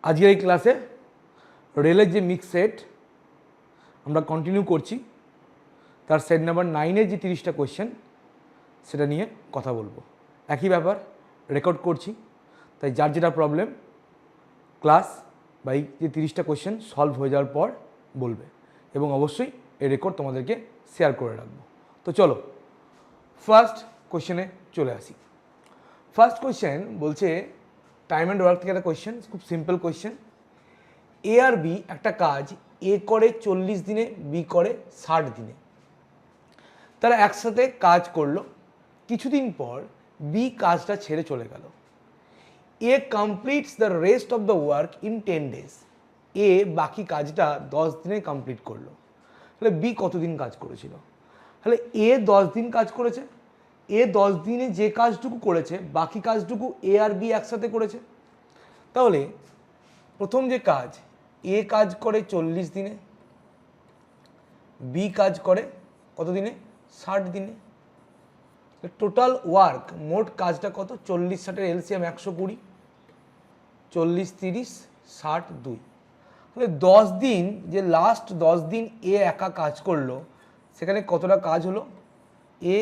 আজকের এই ক্লাসে রেলের যে মিক্স সেট আমরা কন্টিনিউ করছি, তার সেট নাম্বার 9-এর যে 30টা কোয়েশ্চেন সেটা নিয়ে কথা বলবো। একই ব্যাপার, রেকর্ড করছি, তাই যার যেটা প্রবলেম ক্লাস বা এই যে 30টা কোয়েশ্চেন সলভ হয়ে যাওয়ার পর বলবে, এবং অবশ্যই এই রেকর্ড তোমাদেরকে শেয়ার করে রাখবো। তো চলো ফার্স্ট কোয়েশ্চেনে চলে আসি। ফার্স্ট কোয়েশ্চেন বলছে টাইম অ্যান্ড ওয়ার্ক থেকে একটা কোয়েশ্চেন, খুব সিম্পল কোয়েশ্চেন। এ আর বি একটা কাজ এ করে 40 দিনে, বি করে 60 দিনে। তারা একসাথে কাজ করলো, কিছুদিন পর বি কাজটা ছেড়ে চলে গেল। A completes the rest of the work in 10 days. A বাকি কাজটা 10 দিনে কমপ্লিট করলো। তাহলে বি কতদিন কাজ করেছিল? তাহলে এ 10 দিন কাজ করেছে, এ 10 দিনে যে কাজটুকু করেছে বাকি কাজটুকু এ আর বি একসাথে করেছে। তাহলে প্রথম যে কাজ, এ কাজ করে 40 দিনে, বি কাজ করে কত দিনে? 60 দিনে। টোটাল ওয়ার্ক, মোট কাজটা কত? 40-60-এর এলসিএম 120, 40, 30, 60, 2। তাহলে 10 দিন, যে লাস্ট 10 দিন এ একা কাজ করলো, সেখানে কতটা কাজ হলো? এ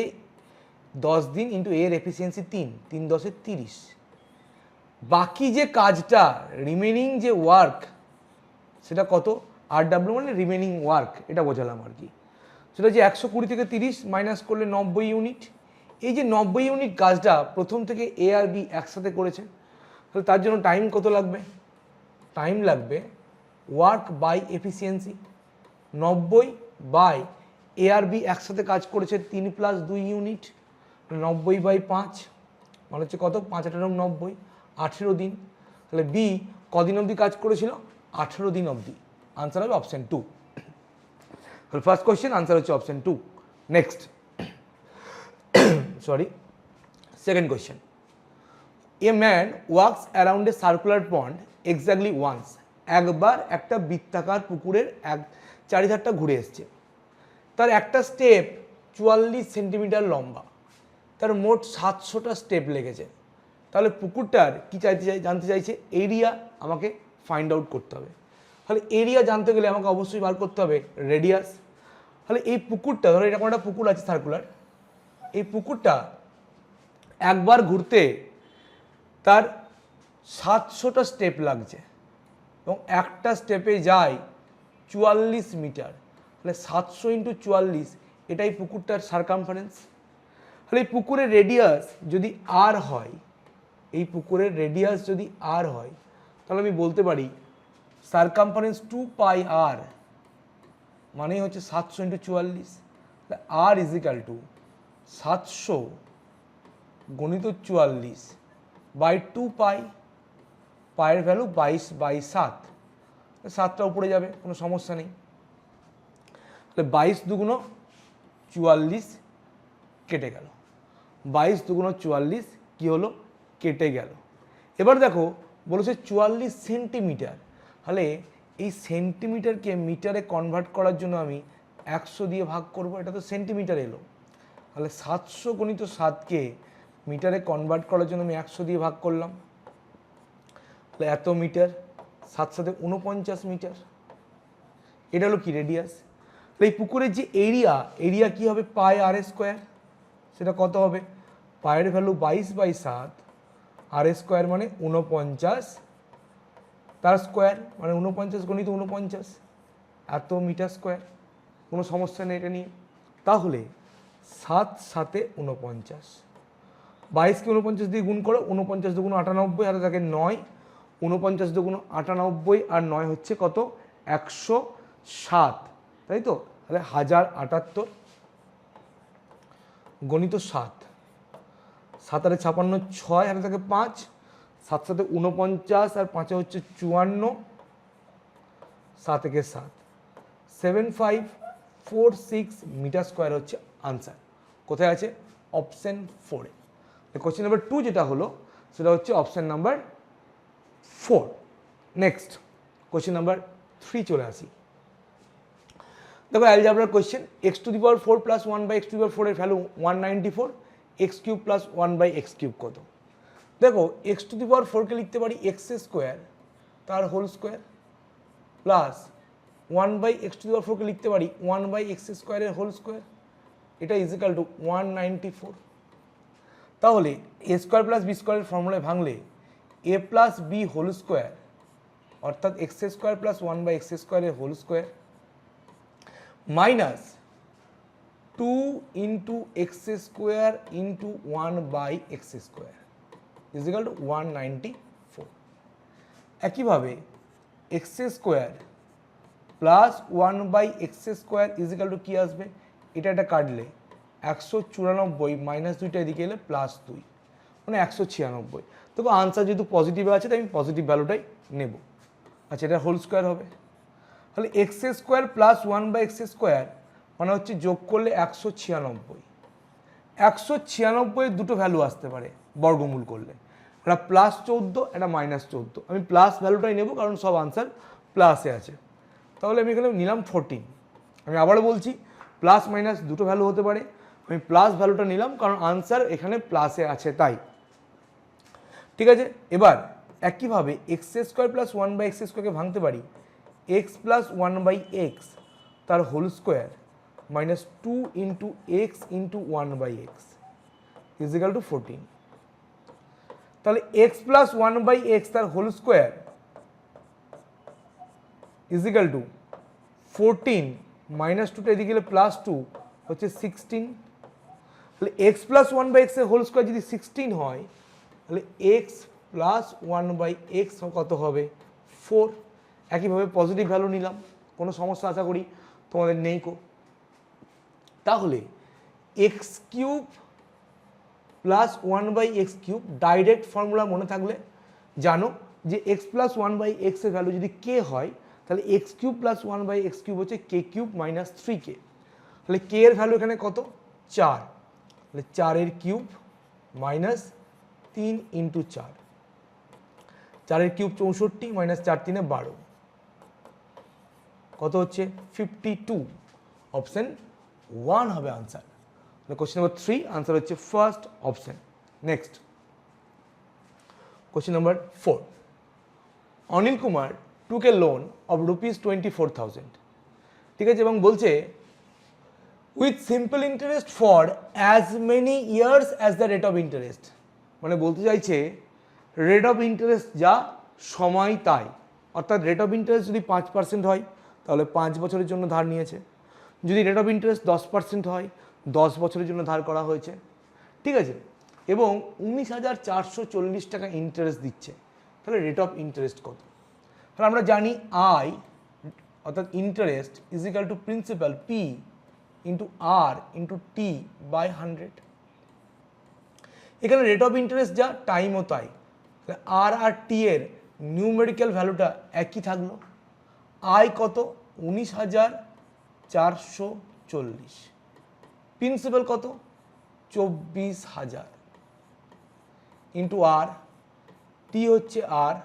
10 দিন ইন্টু এর এফিসিয়েন্সি 3, 3 10 30। বাকি যে কাজটা রিমেনিং যে ওয়ার্ক সেটা কত? আর ডাব্লিউ মানে রিমেনিং ওয়ার্ক, এটা বোঝালাম আর কি। সেটা যে 120 থেকে 30 মাইনাস করলে 90 ইউনিট। এই যে 90 ইউনিট কাজটা প্রথম থেকে এ আর বি একসাথে করেছে, তাহলে তার জন্য টাইম কত লাগবে? টাইম লাগবে work by efficiency, 90 by A আর বি একসাথে কাজ করেছে 3 + 2 ইউনিট, 90/5 মানে হচ্ছে কত? 5 × 8 = 90, 18 দিন। তাহলে বি কদিন অবধি কাজ করেছিল? 18 দিন অবধি। আনসার হবে অপশান 2। তাহলে ফার্স্ট কোয়েশ্চেন আনসার হচ্ছে option 2। Next, sorry, second question. A man works around a circular pond exactly once. একবার একটা বৃত্তাকার পুকুরের চারিধারটা ঘুরে এসছে। তার একটা স্টেপ 44 সেন্টিমিটার লম্বা, তার মোট 700টা স্টেপ লেগেছে। তাহলে পুকুরটার কি জানতে চাইছে? এরিয়া আমাকে ফাইন্ড আউট করতে হবে। তাহলে এরিয়া জানতে গেলে আমাকে অবশ্যই বার করতে হবে রেডিয়াস। তাহলে এই পুকুরটা, ধরো এরকম একটা পুকুর আছে সার্কুলার, এই পুকুরটা একবার ঘুরতে তার 700টা স্টেপ লাগছে, এবং একটা স্টেপে যায় 44 মিটার। তাহলে 700 × 44, এটাই পুকুরটার সারকামফারেন্স। তাহলে এই পুকুরের রেডিয়াস যদি আর হয়, এই পুকুরের রেডিয়াস যদি আর হয়, তাহলে আমি বলতে পারি সারকামফারেন্স 2πr মানেই হচ্ছে 700 × 44। আর = 700 × 44 বাই 2π। পায়ের ভ্যালু 22/7, 7টা উপরে যাবে, কোনো সমস্যা নেই। তাহলে 22 × 2 = 44 কেটে গেল। 22 × 2 = 44 কী হলো? কেটে গেল। এবার দেখো বলেছে 44 সেন্টিমিটার। তাহলে এই সেন্টিমিটারকে মিটারে কনভার্ট করার জন্য আমি 100 দিয়ে ভাগ করব, এটা তো সেন্টিমিটার এলো। তাহলে 700 × 7কে মিটারে কনভার্ট করার জন্য আমি 100 দিয়ে ভাগ করলাম, তাহলে এত মিটার, 7 × 7 = 49 মিটার। এটা হলো কি? রেডিয়াস। তাহলে এই পুকুরের যে এরিয়া কী হবে? πr²। সেটা কত হবে? পায়ের ভ্যালু 22/7, r² মানে 49, তার স্কোয়ার মানে 49 × 49, এত মিটার স্কোয়ার। কোনো সমস্যা নেই এটা নিয়ে। তাহলে 7 × 7 = 49, 22কে 49 দিয়ে গুণ করো, 49 × 2 = 98, হাতে থাকে 9, 49 × 2 = 98, আর 9 হচ্ছে কত? 107, তাই তো? তাহলে 1078 × 7, 7 × 8 = 56, 6, হাতে থাকে 5, 7 × 7 = 49, আর 5 হচ্ছে 54, 7 × 7 7546 মিটার স্কোয়ার হচ্ছে আনসার। কোথায় আছে? অপশান 4-এ। কোয়েশ্চেন নাম্বার 2 যেটা হলো সেটা হচ্ছে option number 4। Next question number 3 চলে আসি। দেখো অ্যালজেব্রার কোয়েশ্চেন, x⁴ + 1/x⁴ এর ভ্যালু 194, x³ + 1/x³ কত? দেখো x⁴কে লিখতে পারি x² তার হোল স্কোয়ার প্লাস 1/x⁴ কে লিখতে পারি 1/x² এর হোল স্কোয়ার, এটা ইজিক্যাল টু 194। তাহলে a স্কোয়ার প্লাস বি স্কোয়ারের ফর্মুলায় ভাঙলে a plus B whole square অর্থাৎ x² প্লাস 1/x² এর whole square minus 2 into x² into 1/x² is equal to 194। একইভাবে x² plus 1/x² is equal two কী আসবে, এটা কাটলে 194 মাইনাস 2টা এদিকে এলে প্লাস 2 মানে 196। তবে আনসার যেহেতু পজিটিভ আছে তাই আমি পজিটিভ ভ্যালুটাই নেব। আচ্ছা, এটা হোল স্কোয়ার হবে, তাহলে x² প্লাস 1/x² মানে হচ্ছে যোগ করলে 196। 196 দুটো ভ্যালু আসতে পারে বর্গমূল করলে, একটা প্লাস 14 একটা মাইনাস 14। আমি প্লাস ভ্যালুটাই নেব কারণ সব আনসার প্লাসে আছে। তাহলে আমি এখানে নিলাম 14। আমি আবারও বলছি প্লাস মাইনাস দুটো ভ্যালু হতে পারে, আমি প্লাস ভ্যালুটা নিলাম কারণ আনসার এখানে প্লাসে আছে তাই। ঠিক আছে, এবার একইভাবে x² প্লাস 1/x² কে ভাঙতে পারি x প্লাস 1/x তার whole square minus 2 into X into 1/x is equal to 14। তাহলে x প্লাস 1/x তার whole square is equal to 14 minus 2টা এদিকে গেলে প্লাস 2 হচ্ছে 16। তাহলে x প্লাস 1/x এর হোল স্কোয়ার যদি 16 হয় তাহলে x প্লাস 1/x কত হবে 4। একইভাবে পজিটিভ ভ্যালু নিলাম, কোনো সমস্যা আশা করি তোমাদের নেই কো। তাহলে x³ plus 1/x³ direct formula মনে থাকলে জানো যে x প্লাস 1/x এর ভ্যালু যদি k হয় তাহলে x³ প্লাস 1/x³ হচ্ছে k³ মাইনাস 3k। তাহলে k এর ভ্যালু এখানে কত 4, তাহলে 4 এর কিউব মাইনাস 3 ইন্টু 4, 4 এর কিউব 64 মাইনাস 4 3 12 কত হচ্ছে 52। অপশন 1 হবে আনসার। কোশ্চেন নাম্বার 3 আনসার হচ্ছে first option. Next question number 4, Anil Kumar took a loan of ₹24,000। ঠিক আছে, এবং বলছে with simple interest for as many years as the rate of interest. মানে বলতে চাইছে রেট অফ ইন্টারেস্ট যা সময় তাই, অর্থাৎ রেট অফ ইন্টারেস্ট যদি 5% হয় তাহলে 5 বছরের জন্য ধার নিয়েছে, যদি রেট অফ ইন্টারেস্ট 10% হয় 10 বছরের জন্য ধার করা হয়েছে। ঠিক আছে, এবং 19,440 টাকা ইন্টারেস্ট দিচ্ছে, তাহলে রেট অফ ইন্টারেস্ট কত? তাহলে আমরা জানি আই অর্থাৎ interest is equal to principal P into R into T by 100। এখানে রেট অফ ইন্টারেস্ট যা টাইমও তাই, তাহলে আর আর টি এর নিউমেরিক্যাল ভ্যালুটা একই থাকলো। আই কত 19,440, প্রিন্সিপাল কত 24,000 ইন্টু আর, টি হচ্ছে আর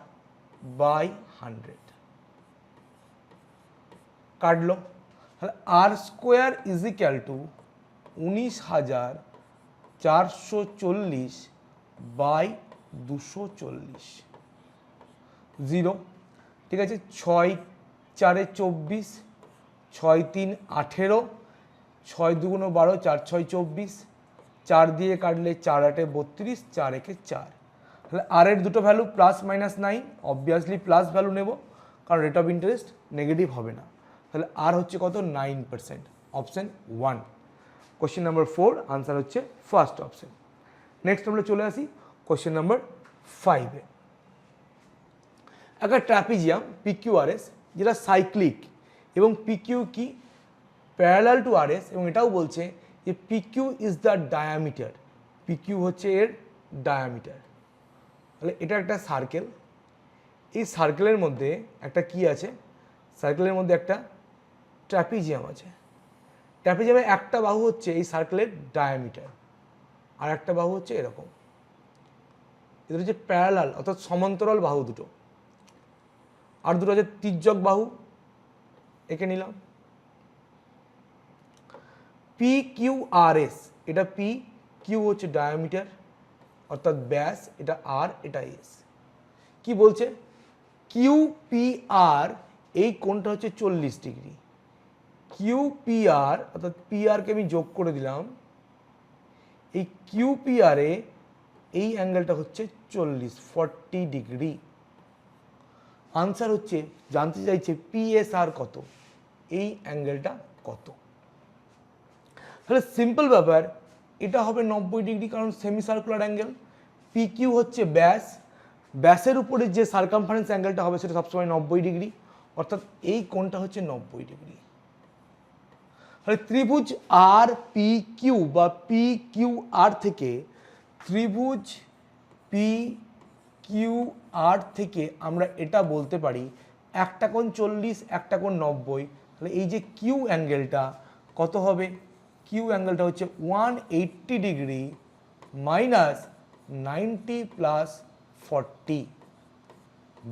বাই 100 কাটলো। তাহলে r square is equal to 19,440 by 240 0। ঠিক আছে, 6 4 24, 6 3 18, 6 2 12, 4 6 24, 4 দিয়ে কাটলে 4 8 32, 4 1 4। তাহলে আর এর দুটো value plus minus 9, obviously plus value নেব কারণ রেট অফ ইন্টারেস্ট নেগেটিভ হবে না। তাহলে আর হচ্ছে কত 9%, অপশন 1। কোশ্চেন নাম্বার 4 আনসার হচ্ছে ফার্স্ট অপশন। নেক্সট আমরা চলে আসি কোশ্চেন নাম্বার 5-এ। একটা ট্র্যাপিজিয়াম PQRS যেটা সাইক্লিক এবং PQ কি প্যারালাল টু RS, এবং এটাও বলছে যে PQ is the diameter, PQ হচ্ছে এর ডায়ামিটার। তাহলে এটা একটা সার্কেল, এই সার্কেলের মধ্যে একটা কি আছে, সার্কেলের মধ্যে একটা ট্র্যাপিজিয়াম আছে। ট্র্যাপিজিয়ামের একটা বাহু হচ্ছে এই সার্কেলের ডায়ামিটার আর একটা বাহু হচ্ছে এরকম, এটা হচ্ছে প্যারালাল অর্থাৎ সমান্তরাল বাহু দুটো, আর দুটো হচ্ছে তির্যক বাহু, একে নিলাম। PQRS, এটা P, Q হচ্ছে ডায়ামিটার অর্থাৎ ব্যাস, এটা R, এটা S। কি বলছে QPR এই কোণটা হচ্ছে 40 ডিগ্রি। QPR অর্থাৎ পিআরকে আমি যোগ করে দিলাম, এই QPR এ এই অ্যাঙ্গেলটা হচ্ছে 40 ডিগ্রি। আনসার হচ্ছে জানতে চাইছে PSR কত, এই অ্যাঙ্গেলটা কত। তাহলে সিম্পল ব্যাপার, এটা হবে 90 ডিগ্রি, কারণ সেমি সার্কুলার অ্যাঙ্গেল। PQ হচ্ছে ব্যাস, ব্যাসের উপরে যে সার্কামফারেন্স অ্যাঙ্গেলটা হবে সেটা সবসময় 90 ডিগ্রি, অর্থাৎ এই কোণটা হচ্ছে 90 ডিগ্রি। তাহলে ত্রিভুজ RPQ বা PQR থেকে ত্রিভুজ PQR থেকে আমরা এটা বলতে পারি একটা কোণ 40, একটা কোণ 90। তাহলে এই যে কিউ অ্যাঙ্গেলটা কত হবে? কিউ অ্যাঙ্গেলটা হচ্ছে 180 degree minus 90 plus 40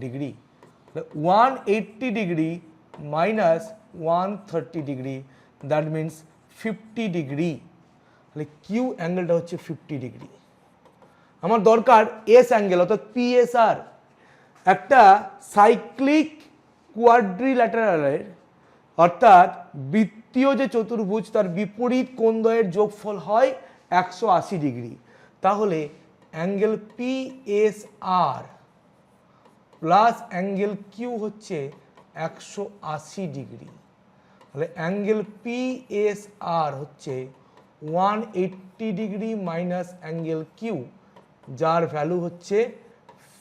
degree. 180 degree minus 130 degree, that means 50 degree. তাহলে কিউ অ্যাঙ্গেলটা হচ্ছে 50 ডিগ্রি। আমার দরকার এস অ্যাঙ্গেল অর্থাৎ পিএসআর। একটা সাইক্লিক কোয়াড্রিল্যাটারালের অর্থাৎ বৃত্তীয় যে চতুর্ভুজ তার বিপরীত কোণদ্বয়ের যোগফল হয় 180 ডিগ্রি। তাহলে angle PSR plus angle Q হচ্ছে 180 ডিগ্রি। তাহলে অ্যাঙ্গেল পিএসআর হচ্ছে 180 ডিগ্রি মাইনাস অ্যাঙ্গেল কিউ, যার ভ্যালু হচ্ছে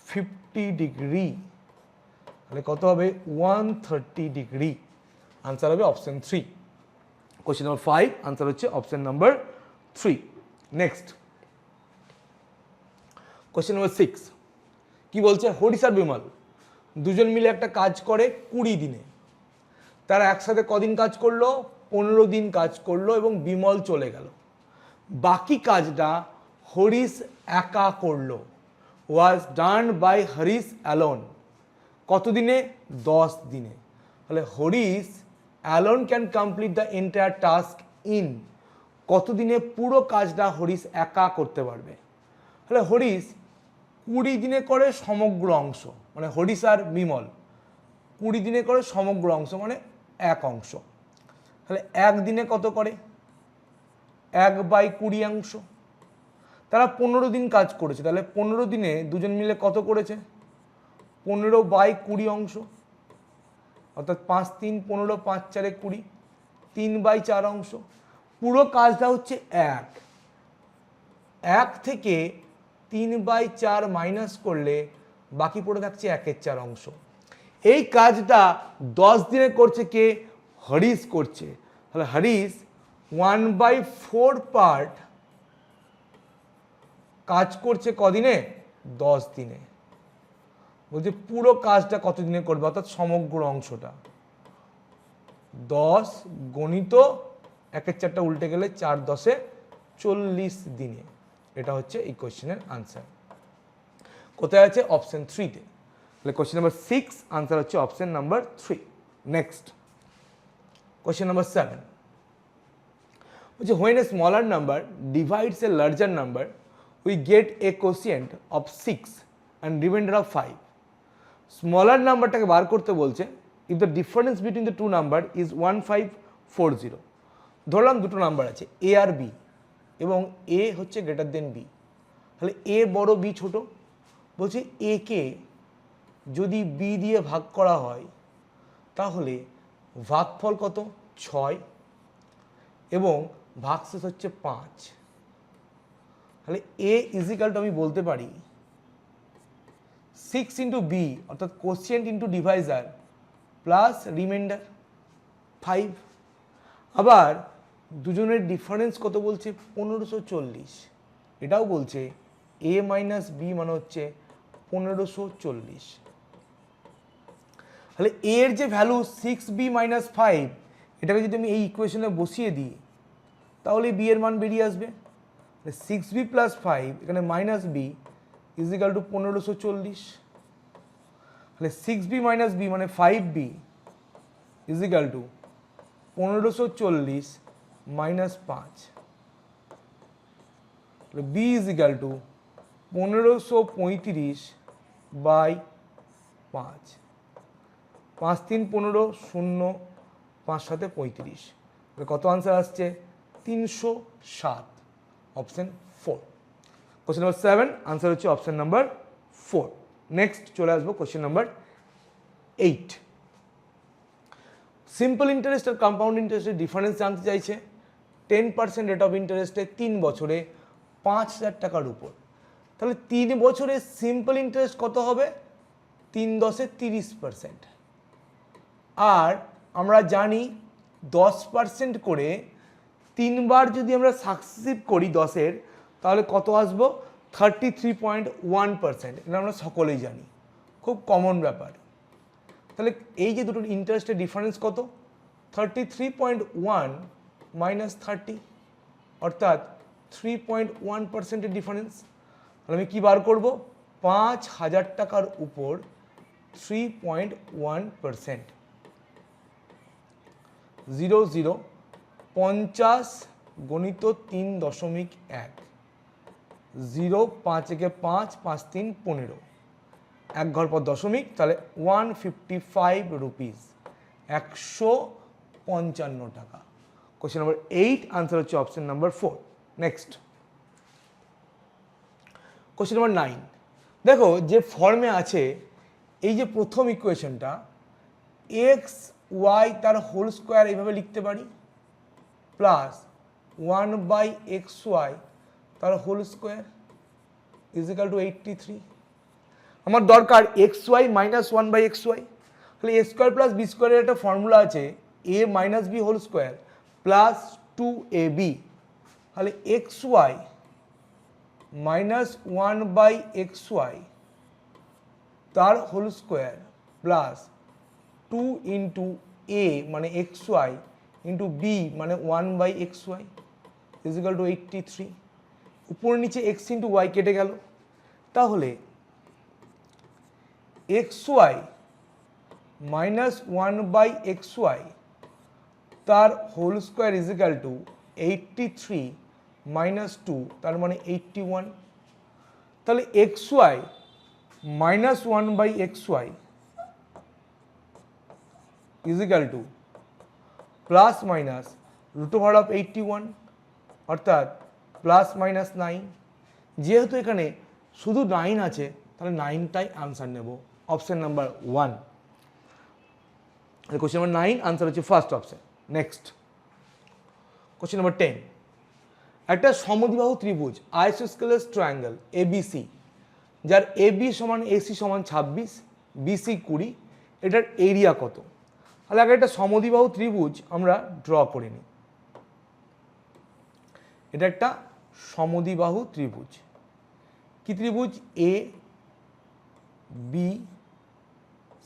50 ডিগ্রি। তাহলে কত হবে? 130 ডিগ্রি। আনসার হবে অপশন 3। কোশ্চেন নাম্বার 5 আনসার হচ্ছে option number 3। Next question number 6 কি বলছে? হরিশ আর বিমল দুজন মিলে একটা কাজ করে 20 দিনে। তারা একসাথে কদিন কাজ করলো? 15 দিন কাজ করলো এবং বিমল চলে গেল। বাকি কাজটা হরিশ একা করলো, ওয়াজ ডান বাই হরিশ অ্যালোন। কত দিনে? 10 দিনে। তাহলে Harish alone can complete the entire task in, কত দিনে পুরো কাজটা হরিশ একা করতে পারবে? তাহলে হরিশ 20 দিনে করে সমগ্র অংশ, মানে হরিশ আর বিমল 20 দিনে করে সমগ্র অংশ মানে এক অংশ। তাহলে একদিনে কত করে? 1/20 অংশ। তারা 15 দিন কাজ করেছে, তাহলে 15 দিনে দুজন মিলে কত করেছে? 15/20 অংশ, অর্থাৎ 5 3 15, 5 4 20, 3/4 অংশ। পুরো কাজটা হচ্ছে 1 থেকে 3/4 মাইনাস করলে বাকি পড়ে থাকছে 1/4 অংশ। এই কাজটা 10 দিনে করছে কে? হরিশ করছে। তাহলে হরিশ 1/4 পার্ট কাজ করছে কদিনে? 10 দিনে। বলছে পুরো কাজটা কত দিনে করবে, অর্থাৎ সমগ্র অংশটা 10 গণিত 1/4টা উল্টে গেলে 4 10 40 দিনে। এটা হচ্ছে এই কোশ্চেনের আনসার। কোথায় আছে? অপশন 3-তে। তাহলে কোশ্চেন নাম্বার 6 আনসার হচ্ছে option number 3। Next question number 7 বলছে when a smaller number divides a larger number we get a quotient of 6 and remainder of 5. Smaller নাম্বারটাকে বার করতে বলছে if the difference between the two number is 1540. ধরলাম দুটো number আছে এ আর B এবং এ হচ্ছে greater than B. তাহলে এ বড় বি ছোট। বলছে এ কে যদি বি দিয়ে ভাগ করা হয় তাহলে ভাগফল কত? 6 এবং ভাগশেষ হচ্ছে 5। তাহলে এ ইজিক্যাল টু আমি বলতে পারি 6 ইন্টু বি অর্থাৎ quotient into Deviser plus remainder 5। আবার দুজনের ডিফারেন্স কত বলছে? 1540। এটাও বলছে এ মাইনাস বি মানে হচ্ছে 1540। তাহলে এর যে ভ্যালু 6b মাইনাস 5, এটাকে যদি আমি এই ইকুয়েশনে বসিয়ে দিই তাহলে বি এর মান বেরিয়ে আসবে। 6b প্লাস 5 এখানে মাইনাস বি ইজিক্যাল টু 1540। তাহলে 6b মাইনাস বি মানে 5b ইজিক্যাল টু 1540 মাইনাস 5। তাহলে বি ইজিক্যাল টু 1535/5। 5 3 15, 0 5 7 35, কত আনসার আসছে 307, অপশন 4। কোশ্চেন নাম্বার 7 আনসার হচ্ছে অপশন নাম্বার 4। নেক্সট চলে আসবো কোশ্চেন নাম্বার 8। সিম্পল ইন্টারেস্ট আর কম্পাউন্ড ইন্টারেস্টের ডিফারেন্স জানতে চাইছে। 10% রেট অফ ইন্টারেস্টে 3 বছরে 5,000 টাকার উপর, তাহলে 3 বছরে সিম্পল ইন্টারেস্ট কত হবে 3 10 30%। আর আমরা জানি 10% করে 3 বার যদি আমরা সাকসেসিভ করি 10-এর, তাহলে কত আসবো 33.1%। এটা আমরা সকলেই জানি, খুব কমন ব্যাপার। তাহলে এই যে দুটোর ইন্টারেস্টের ডিফারেন্স কত 33.1 মাইনাস 30, অর্থাৎ 3.1%-এর ডিফারেন্স। তাহলে আমি কি বার করব 5,000 টাকার উপর 3.1%, 0 0 50 গুণিত 3.1, 0 5 একে 5 5 3 15, এক ঘর পর দশমিক, তাহলে 155 রুপিস, 155 টাকা। কোশ্চেন নাম্বার 8 আনসার হচ্ছে option number 4। Next question number 9। দেখো যে ফর্মে আছে, এই যে প্রথম ইকুয়েশনটা এক্স ওয়াই তার হোল স্কোয়ার এইভাবে লিখতে পারি, প্লাস 1/xy তার whole square is equal to 83। আমার দরকার xy মাইনাস 1/xy, তাহলে a স্কোয়ার প্লাস বি স্কোয়ারের একটা ফর্মুলা আছে a minus b whole square plus 2ab, তাহলে xy মাইনাস 1/xy তার whole square plus 2 into a মানে xy ইন্টু b মানে 1/xy ইজ ইকাল টু 83। উপর নিচে x ইন্টু y কেটে গেল, তাহলে xy মাইনাস 1/xy তার whole square is equal to 83 minus 2, তার মানে 81। তাহলে xy minus 1/xy is equal to plus minus root over of 81, অর্থাৎ প্লাস মাইনাস 9। যেহেতু এখানে শুধু 9 আছে, তাহলে 9টাই আনসার নেব, option number 1। Question number 9 answer হচ্ছে first option. Next question number 10। একটা সমদ্বিবাহু ত্রিভুজ আইসোস্কেলেস ট্রায়াঙ্গেল এবিসি, যার এবি সমান এসি সমান 26, বিসি 20, এটার এরিয়া কত? তাহলে আগে একটা সমদ্বিবাহু ত্রিভুজ আমরা ড্র করে নিই। এটা একটা সমদ্বিবাহু ত্রিভুজ, কি ত্রিভুজ? A B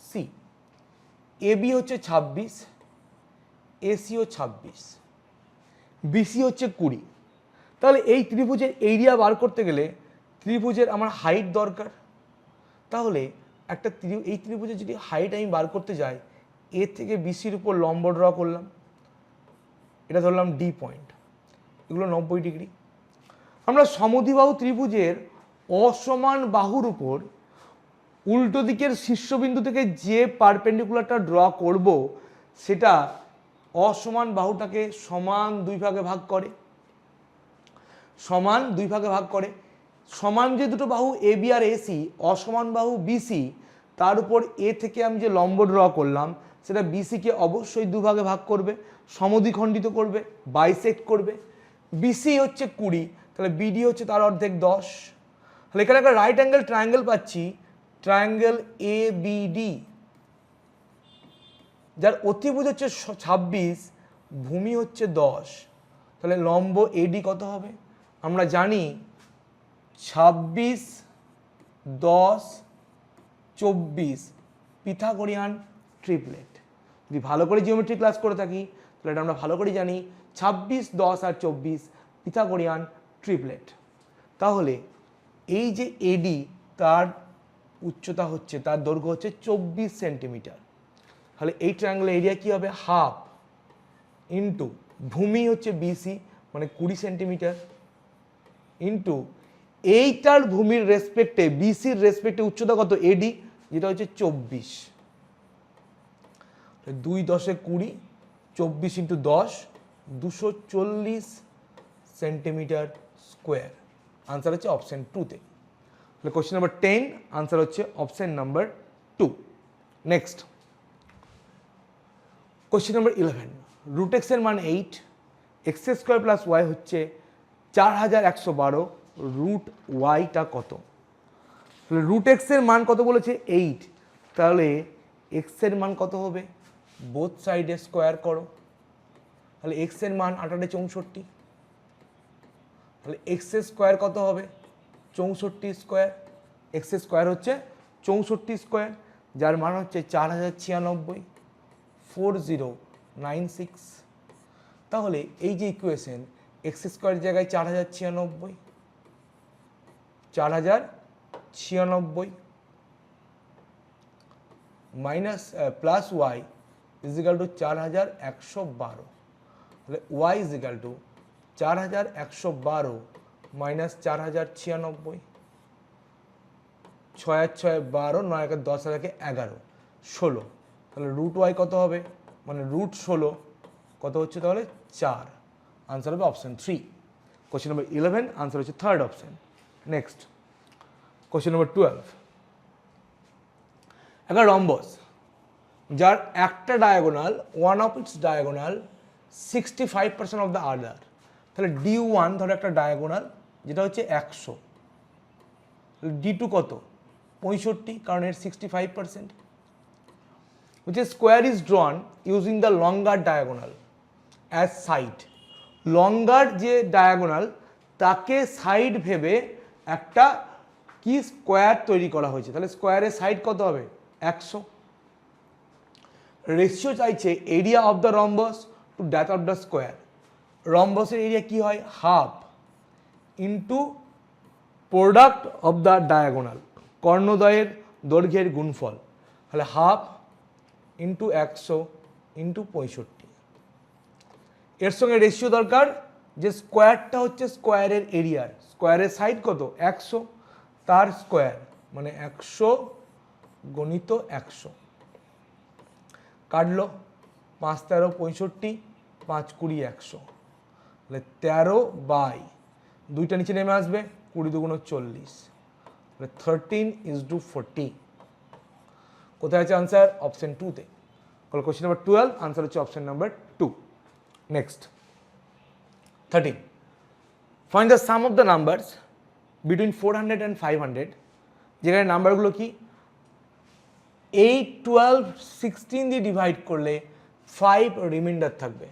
C. A B হচ্ছে 26, এসিও 26, বিসি হচ্ছে 20। তাহলে এই ত্রিভুজের এরিয়া বার করতে গেলে ত্রিভুজের আমার হাইট দরকার। তাহলে একটা এই ত্রিভুজের যদি হাইট আমি বার করতে যাই, এ থেকে বিসির উপর লম্ব ড্র করলাম, এটা ধরলাম ডি পয়েন্ট, এগুলো 90 ডিগ্রি। আমরা সমদ্বিবাহু ত্রিভুজের অসমান বাহুর উপর উল্টো দিকের শীর্ষবিন্দু থেকে যে পারপেন্ডিকুলারটা ড্র করব, সেটা অসমান বাহুটাকে সমান 2 ভাগে ভাগ করে, সমান 2 ভাগে ভাগ করে। সমান যে দুটো বাহু এ বি আর এসি, অসমান বাহু বিসি, তার উপর এ থেকে আমি যে লম্ব ড্র করলাম, সেটা বিসিকে অবশ্যই 2 ভাগে ভাগ করবে, সমদ্বিখণ্ডিত করবে, বাইসেক্ট করবে। বিসি হচ্ছে 20, তাহলে বিডি হচ্ছে তার অর্ধেক 10। তাহলে এখানে একটা রাইট অ্যাঙ্গেল ট্রায়াঙ্গেল পাচ্ছি, ট্রায়াঙ্গেল এ বিডি, যার অতিভুজ হচ্ছে 26, ভূমি হচ্ছে 10। তাহলে লম্ব এডি কত হবে? আমরা জানি 26 10 24 পিথাগোরিয়ান ট্রিপলেট। যদি ভালো করে জিওমেট্রি ক্লাস করে থাকি, তাহলে এটা আমরা ভালো করে জানি 26 10 আর 24 পিথাগোরিয়ান ট্রিপলেট। তাহলে এই যে এডি, তার উচ্চতা হচ্ছে, তার দৈর্ঘ্য হচ্ছে 24 সেন্টিমিটার। তাহলে এই ট্রায়াঙ্গেলের এরিয়া কি হবে? হাফ ইন্টু ভূমি হচ্ছে বিসি মানে 20 সেন্টিমিটার, ইন্টু এইটার ভূমির রেসপেক্টে বিসির রেসপেক্টে উচ্চতা কত? এডি, যেটা হচ্ছে 24। 2 10 20, 24 ইন্টু 10, 240 সেন্টিমিটার স্কোয়ার। আনসার হচ্ছে অপশন 2তে। তাহলে কোশ্চেন নাম্বার 10 আনসার হচ্ছে option number 2। Next question number 11, root x এর মান 8, এক্স স্কোয়ার প্লাস ওয়াই হচ্ছে 4112, রুট ওয়াইটা কত? তাহলে রুট এক্স এর মান কত বলেছে 8, তাহলে এক্স এর মান কত হবে? বোথ সাইডে স্কোয়ার করো, তাহলে এক্স এর মান 8 8 64, তাহলে এক্স স্কোয়ার কত হবে? 64 স্কোয়ার। এক্স স্কোয়ার হচ্ছে 64 স্কোয়ার, যার মান হচ্ছে 4096, 4096। তাহলে এই যে ইকুয়েশন, এক্স স্কোয়ার জায়গায় 4096, 4096 minus plus y is equal to 4112, তাহলে ওয়াই ইজিক্যাল টু 4112 মাইনাস 4096, 6 আর 6 12, 9 আর 10 আর 11, 16। তাহলে রুট ওয়াই কত হবে? মানে রুট 16 কত হচ্ছে? তাহলে 4। আনসার হবে অপশন 3। কোশ্চেন নাম্বার 11 আনসার হচ্ছে third option. Next question number 12, একটা রম্বস যার একটা diagonal, one of its diagonal 65% of the other. তাহলে D1 ধরো একটা ডায়াগোনাল যেটা হচ্ছে 100, D2 কত? 65, কারণ এর 65%। which is square is drawn using the longer diagonal as side. লঙ্গার যে ডায়াগোনাল তাকে সাইড ভেবে একটা কি স্কোয়ার তৈরি করা হয়েছে। তাহলে স্কোয়ারের সাইড কত হবে? 100। রেশিও চাইছে area of the rhombus to that of the square. রম্বসের এরিয়া কি হয়? Half into product of the diagonal, কর্ণদ্বয়ের দৈর্ঘ্যের গুণফল। তাহলে হাফ ইন্টু 100 ইন্টু 65। এর সঙ্গে রেশিও দরকার যে স্কোয়ারটা হচ্ছে স্কোয়ারের এরিয়ার, স্কোয়ারের সাইড কত? 100, তার স্কোয়ার মানে 100 গণিত 100। কাটলো 5 13 65, 5 20 100, তাহলে 13 বাই 2টা নিচে নেমে আসবে, 20 2 40, তাহলে 13:40। কোথায় আছে আনসার? অপশন 2তে। কোশ্চেন নাম্বার 12 আনসার হচ্ছে option number 2। Next 13, find the sum of the numbers between 400 and 500। যেখানে নাম্বারগুলো কি 8 12 16 দিয়ে ডিভাইড করলে 5 রিমাইন্ডার থাকবে।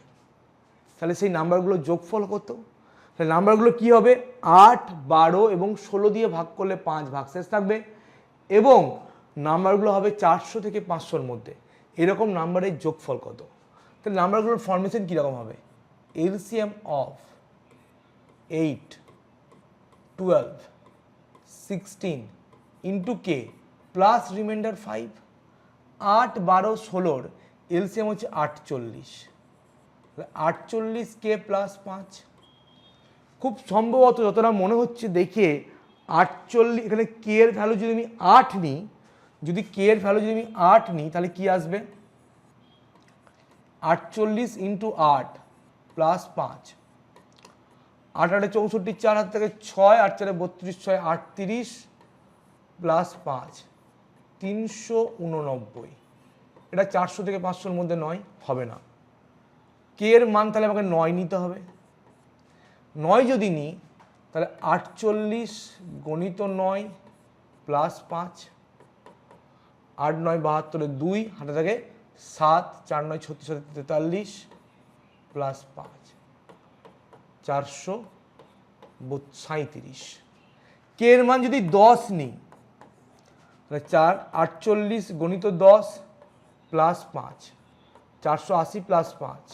তাহলে সেই নাম্বারগুলো যোগফল কত? তাহলে নাম্বারগুলো কি হবে? 8 12 এবং 16 দিয়ে ভাগ করলে 5 ভাগশেষ থাকবে, এবং নাম্বারগুলো হবে 400 থেকে 500-র মধ্যে। এরকম নাম্বারের যোগফল কত? তাহলে নাম্বারগুলোর ফর্মেশন কীরকম হবে? LCM of 8 12 16 into k plus remainder 5। 8 12 16-র এলসিএম হচ্ছে 48, 48 কে প্লাস 5। খুব সম্ভবত যতটা মনে হচ্ছে দেখে 48, এখানে কে এর ভ্যালু যদি আমি 8 নিই, যদি কে এর ভ্যালু যদি আমি 8 নিই, তাহলে কি আসবে? 48 ইন্টু 8 প্লাস 5, 8 8 64, 4 হাত থেকে 6, 8 4 32, 6 38 প্লাস 5 389। এটা 400 থেকে 500-র মধ্যে নয়, হবে না। কে এর মান তাহলে আমাকে 9 নিতে হবে। 9 যদি নিই তাহলে 48 গণিত 9 প্লাস 5, 8 9 72, 2 হাতে থাকে 7, 4 9 36 43 প্লাস 5 437। কে এর মান যদি 10 নিই তাহলে 48 গণিত 10 প্লাস 5, 480 প্লাস 5,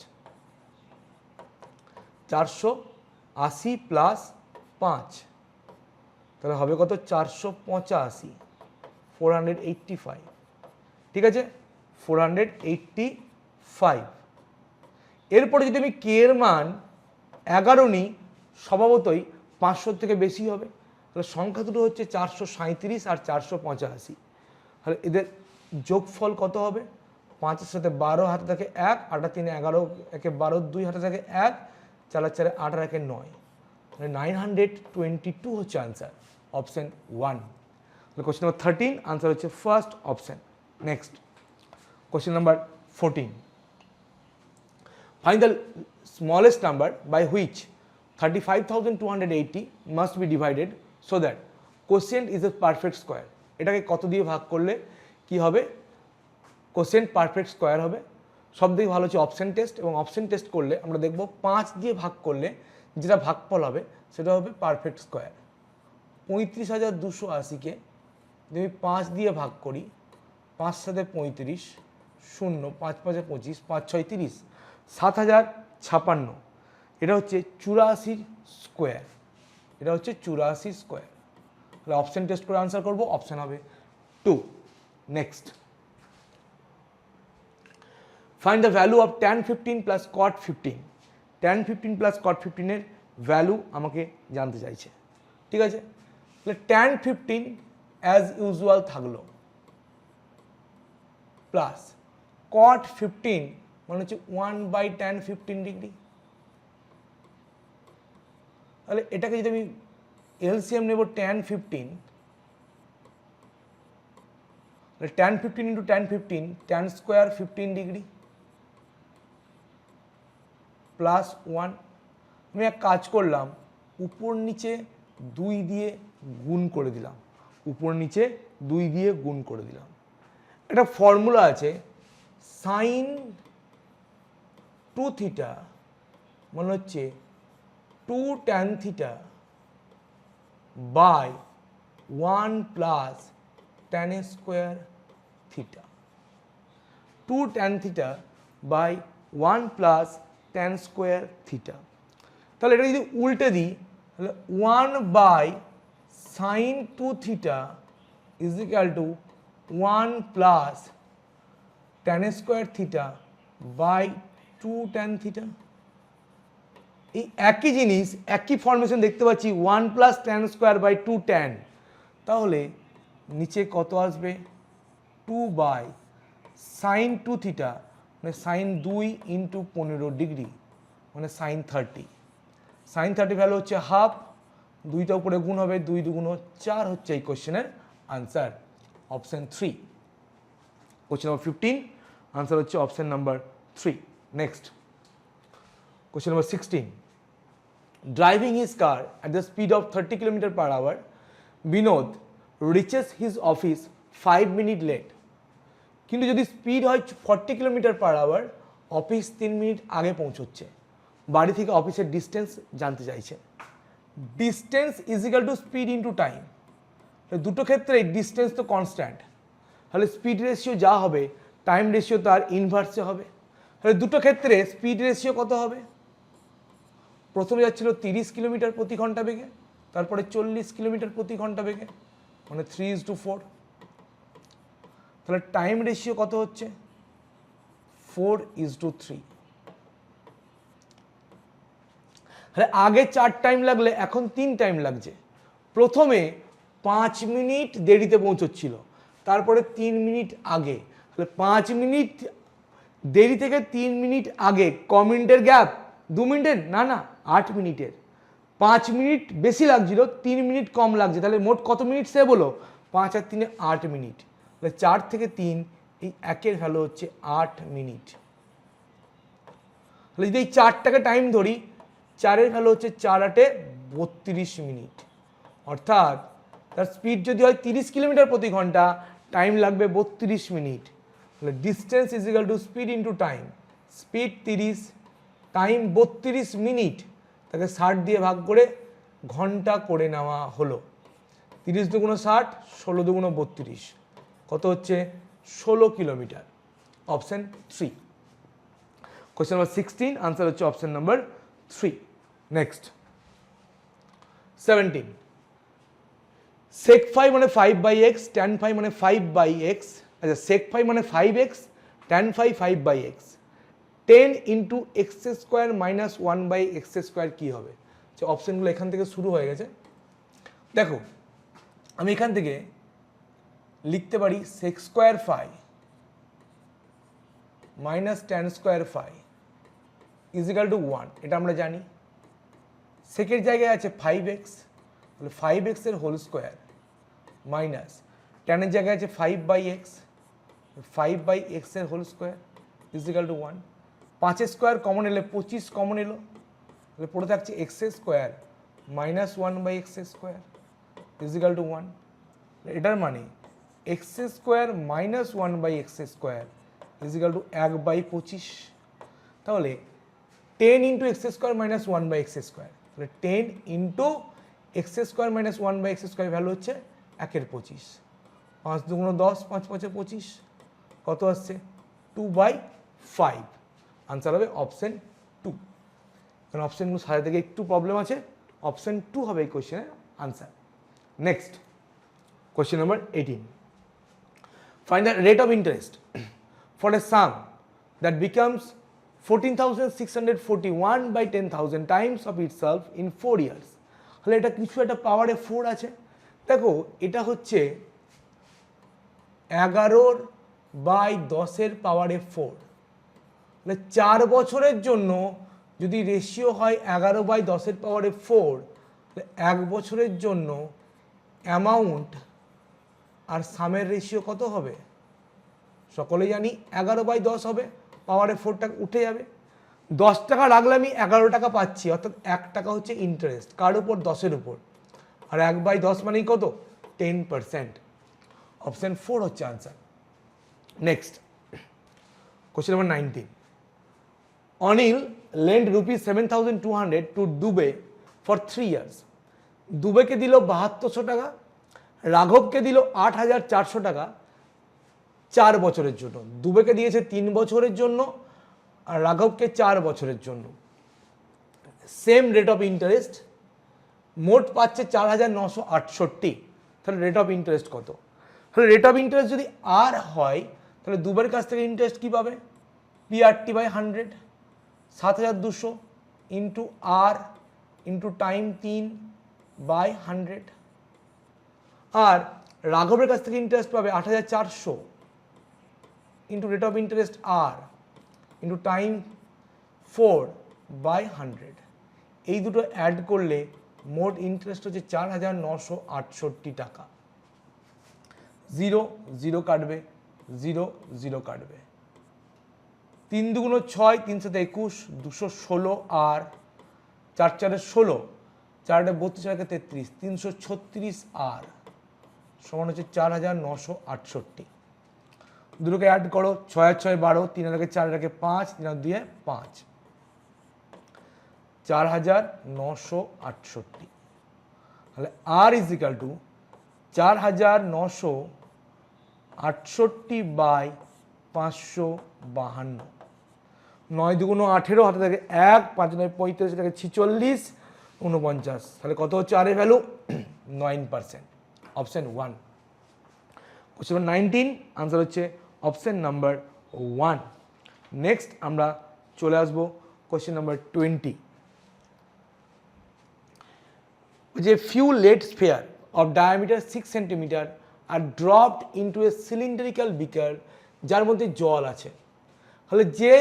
480 প্লাস 5, তাহলে হবে কত? 485, 485। ঠিক আছে, 485। এরপরে যদি আমি কে এর মান 11 নিই, স্বভাবতই 500 থেকে বেশি হবে। তাহলে সংখ্যা দুটো হচ্ছে 437 আর 485। তাহলে এদের যোগফল কত হবে? 5-এর সাথে 12 হাতে থাকে 1, 8 আর 3 11, 1 12, 2 হাতে থাকে 1, 4 আর 4 8 আর 1 9, মানে 922 হচ্ছে answer, option 1। Question number 13 answer হচ্ছে first option. Next question number 14, find the smallest number by which 35,280 must be divided so that question is a perfect square. এটাকে কত দিয়ে ভাগ করলে কি হবে কোশ্চেন পারফেক্ট স্কোয়ার হবে? সব থেকে ভালো হচ্ছে অপশন টেস্ট, এবং অপশন টেস্ট করলে আমরা দেখব 5 দিয়ে ভাগ করলে যেটা ভাগফল হবে সেটা হবে পারফেক্ট স্কোয়ার। 35,280-কে যদি আমি 5 দিয়ে ভাগ করি, 5 সাথে 35, 0, 5 5 25, 5 6 30, 7,056, এটা হচ্ছে 84 স্কোয়ার, এটা হচ্ছে 84 স্কোয়ার। তাহলে অপশন টেস্ট করে আনসার করবো, অপশন হবে 2। Next, find the value of tan 15 plus cot 15। tan 15 plus cot 15 এর ভ্যালু আমাকে জানতে চাইছে, ঠিক আছে? তাহলে tan 15 অ্যাজ ইউজুয়াল থাকলো, প্লাস cot 15 মানে হচ্ছে 1/tan 15 ডিগ্রি। তাহলে এটাকে যদি আমি এলসিএম নেব tan 15, tan 15 into tan 15, tan square 15 degree plus 1। আমি এক কাজ করলাম, উপর নিচে 2 দিয়ে গুণ করে দিলাম, উপর নিচে 2 দিয়ে গুণ করে দিলাম। একটা ফর্মুলা আছে, সাইন 2 থিটা মানে হচ্ছে 2 tan theta by 1 plus tan square theta. 2 tan theta by 1 plus tan square theta. তাহলে এটা যদি উল্টে দিই, তাহলে 1 by sine 2 theta is equal to 1 plus tan square theta by 2 tan theta. এই একই জিনিস, একই ফর্মেশন দেখতে পাচ্ছি, 1 plus tan square by 2 tan। তাহলে নিচে কত আসবে? 2 বাই সাইন 2 থিটা মানে সাইন 2 ইন্টু 15 ডিগ্রি মানে সাইন 30। সাইন 30 ভ্যালু হচ্ছে হাফ, 2টা উপরে গুণ হবে, 2 2 4 হচ্ছে এই কোশ্চেনের answer, option 3। Question number 15 answer হচ্ছে option number 3। Next question number 16, driving his car at the speed of 30 km/h, Vinod reaches his office 5 minute late. কিন্তু যদি স্পিড হয় 40 km/h, অফিস 3 মিনিট আগে পৌঁছচ্ছে। বাড়ি থেকে অফিসের ডিস্টেন্স জানতে চাইছে। Distance is equal two speed into time. দুটো ক্ষেত্রে ডিস্টেন্স তো কনস্ট্যান্ট, তাহলে স্পিড রেশিও যা হবে টাইম রেশিও তার ইনভার্সে হবে। তাহলে দুটো ক্ষেত্রে স্পিড রেশিও কত হবে? প্রথমে যাচ্ছিল 30 কিলোমিটার প্রতি ঘন্টা বেগে, তারপরে 40 কিলোমিটার প্রতি ঘন্টা বেগে, মানে 3:4। তাহলে টাইম রেশিও কত হচ্ছে? 4:3। তাহলে আগে 4 টাইম লাগলে এখন 3 টাইম লাগছে। প্রথমে 5 মিনিট দেরিতে পৌঁছচ্ছিল, তারপরে 3 মিনিট আগে। তাহলে 5 মিনিট দেরি থেকে 3 মিনিট আগে ক মিনিটের গ্যাপ? 2 মিনিটের? না না, 8 মিনিটের। 5 মিনিট বেশি লাগছিল, 3 মিনিট কম লাগছে, তাহলে মোট কত মিনিট সেভ হলো? 5 আর 3 8 মিনিট। তাহলে 4 থেকে 3, এই একের ভ্যালু হচ্ছে 8 মিনিট। তাহলে যদি এই 4টাকে টাইম ধরি, 4-এর ভ্যালু হচ্ছে 4 8 32 মিনিট। অর্থাৎ তার স্পিড যদি হয় 30 কিলোমিটার প্রতি ঘন্টা, টাইম লাগবে 32 মিনিট। তাহলে distance is equal two speed into time. Speed 30, time 32 minute, তাকে 60 দিয়ে ভাগ করে ঘন্টা করে নেওয়া হলো। 30 2 60, 16 2 32, কত হচ্ছে? 16 kilometre, option 3। Question number 16 answer হচ্ছে অপশন নাম্বার 3। নেক্সট 17, sec 5 মানে 5/x, tan 5 মানে 5/x। আচ্ছা, sec 5 মানে 5x, tan 5 5/x। 10 into x square minus 1/x² কী হবে? আচ্ছা, অপশনগুলো এখান থেকে শুরু হয়ে গেছে। দেখো, আমি এখান থেকে লিখতে পারি sec² 5 minus tan square phi is equal to 1, এটা আমরা জানি। সেকেন্ড জায়গায় আছে 5x, তাহলে 5x এর হোল স্কোয়ার মাইনাস ট্যানের জায়গায় আছে 5/x, 5/x এর whole square is equal to 1। 5 square common এলে 25 কমন এলো, তাহলে পড়ে থাকছে x square minus 1/x square is equal to 1। এটার মানে x square minus 1/x square is equal to 1/25। তাহলে 10 into x square minus 1/x square, তাহলে 10 into x square minus 1/x square value হচ্ছে 1/25। 5 দুগুণ 10, 5 5 25, কত আসছে 2/5। আনসার হবে অপশন 2। কারণ অপশনগুলো সাজাতে গিয়ে একটু প্রবলেম আছে, অপশন 2 হবে এই কোয়েশ্চেনের answer. Next question number 18, find the rate of interest for a sum that becomes 14,641 by 10,000 times of itself in 4 years। তাহলে এটা কিছু একটা পাওয়ারে 4 আছে। দেখো এটা হচ্ছে 11/10 পাওয়ারে 4, তাহলে 4 বছরের জন্য যদি রেশিও হয় 11/10 পাওয়ারে 4, তাহলে 1 বছরের জন্য অ্যামাউন্ট আর সামের রেশিও কত হবে? সকলেই জানি 11/10 হবে, পাওয়ারে 4টা উঠে যাবে। 10 টাকা রাখলে আমি 11 টাকা পাচ্ছি, অর্থাৎ 1 টাকা হচ্ছে ইন্টারেস্ট কার উপর? 10-এর উপর। আর 1/10 মানেই কত? 10%। অপশন 4 হচ্ছে answer. Next question number 19, Anil lend ₹7,200 to Dubey for 3 years। দুবেকে দিল 7200 টাকা, রাঘবকে দিল 8,400 টাকা 4 বছরের জন্য। দুবেকে দিয়েছে 3 বছরের জন্য আর রাঘবকে 4 বছরের জন্য। সেম রেট অফ ইন্টারেস্ট, মোট পাচ্ছে 4,968। তাহলে রেট অফ ইন্টারেস্ট কত? তাহলে রেট অফ ইন্টারেস্ট যদি আর হয়, তাহলে দুবের কাছ থেকে ইন্টারেস্ট কী পাবে? PRT/100, 7,200 into R into time 3/100। আর রাঘবের কাছ থেকে ইন্টারেস্ট পাবে 8,400 into rate of interest R into time 4/100। এই দুটো অ্যাড করলে মোট ইন্টারেস্ট হচ্ছে 4,968 টাকা। 0 0 কাটবে, 0 0 কাটবে। 3 দুগুণ 6, 3 7 21, 216 আর 4 4 16, 4 32 আর 33, 336 আর সমান হচ্ছে 4,968। দুটোকে অ্যাড করো, 6 আর 6 12, 3 আর 4 আর 5, 3 আর 2 5, 4,968। তাহলে আর ইজ ইকাল টু 4,968 বাই 552। 9 দুগুণ 18, হাতে থাকে 1, 5 9 35, থাকে 46, 49। তাহলে কত হচ্ছে আর এর value? 9%। Option 1। Question number 19, answer হচ্ছে অপশন নাম্বার 1। নেক্সট আমরা চলে আসবো কোশ্চেন নাম্বার 20, যে few lead sphere of diameter 6 centimetre are dropped into a cylindrical beaker, যার মধ্যে জল আছে। তাহলে যে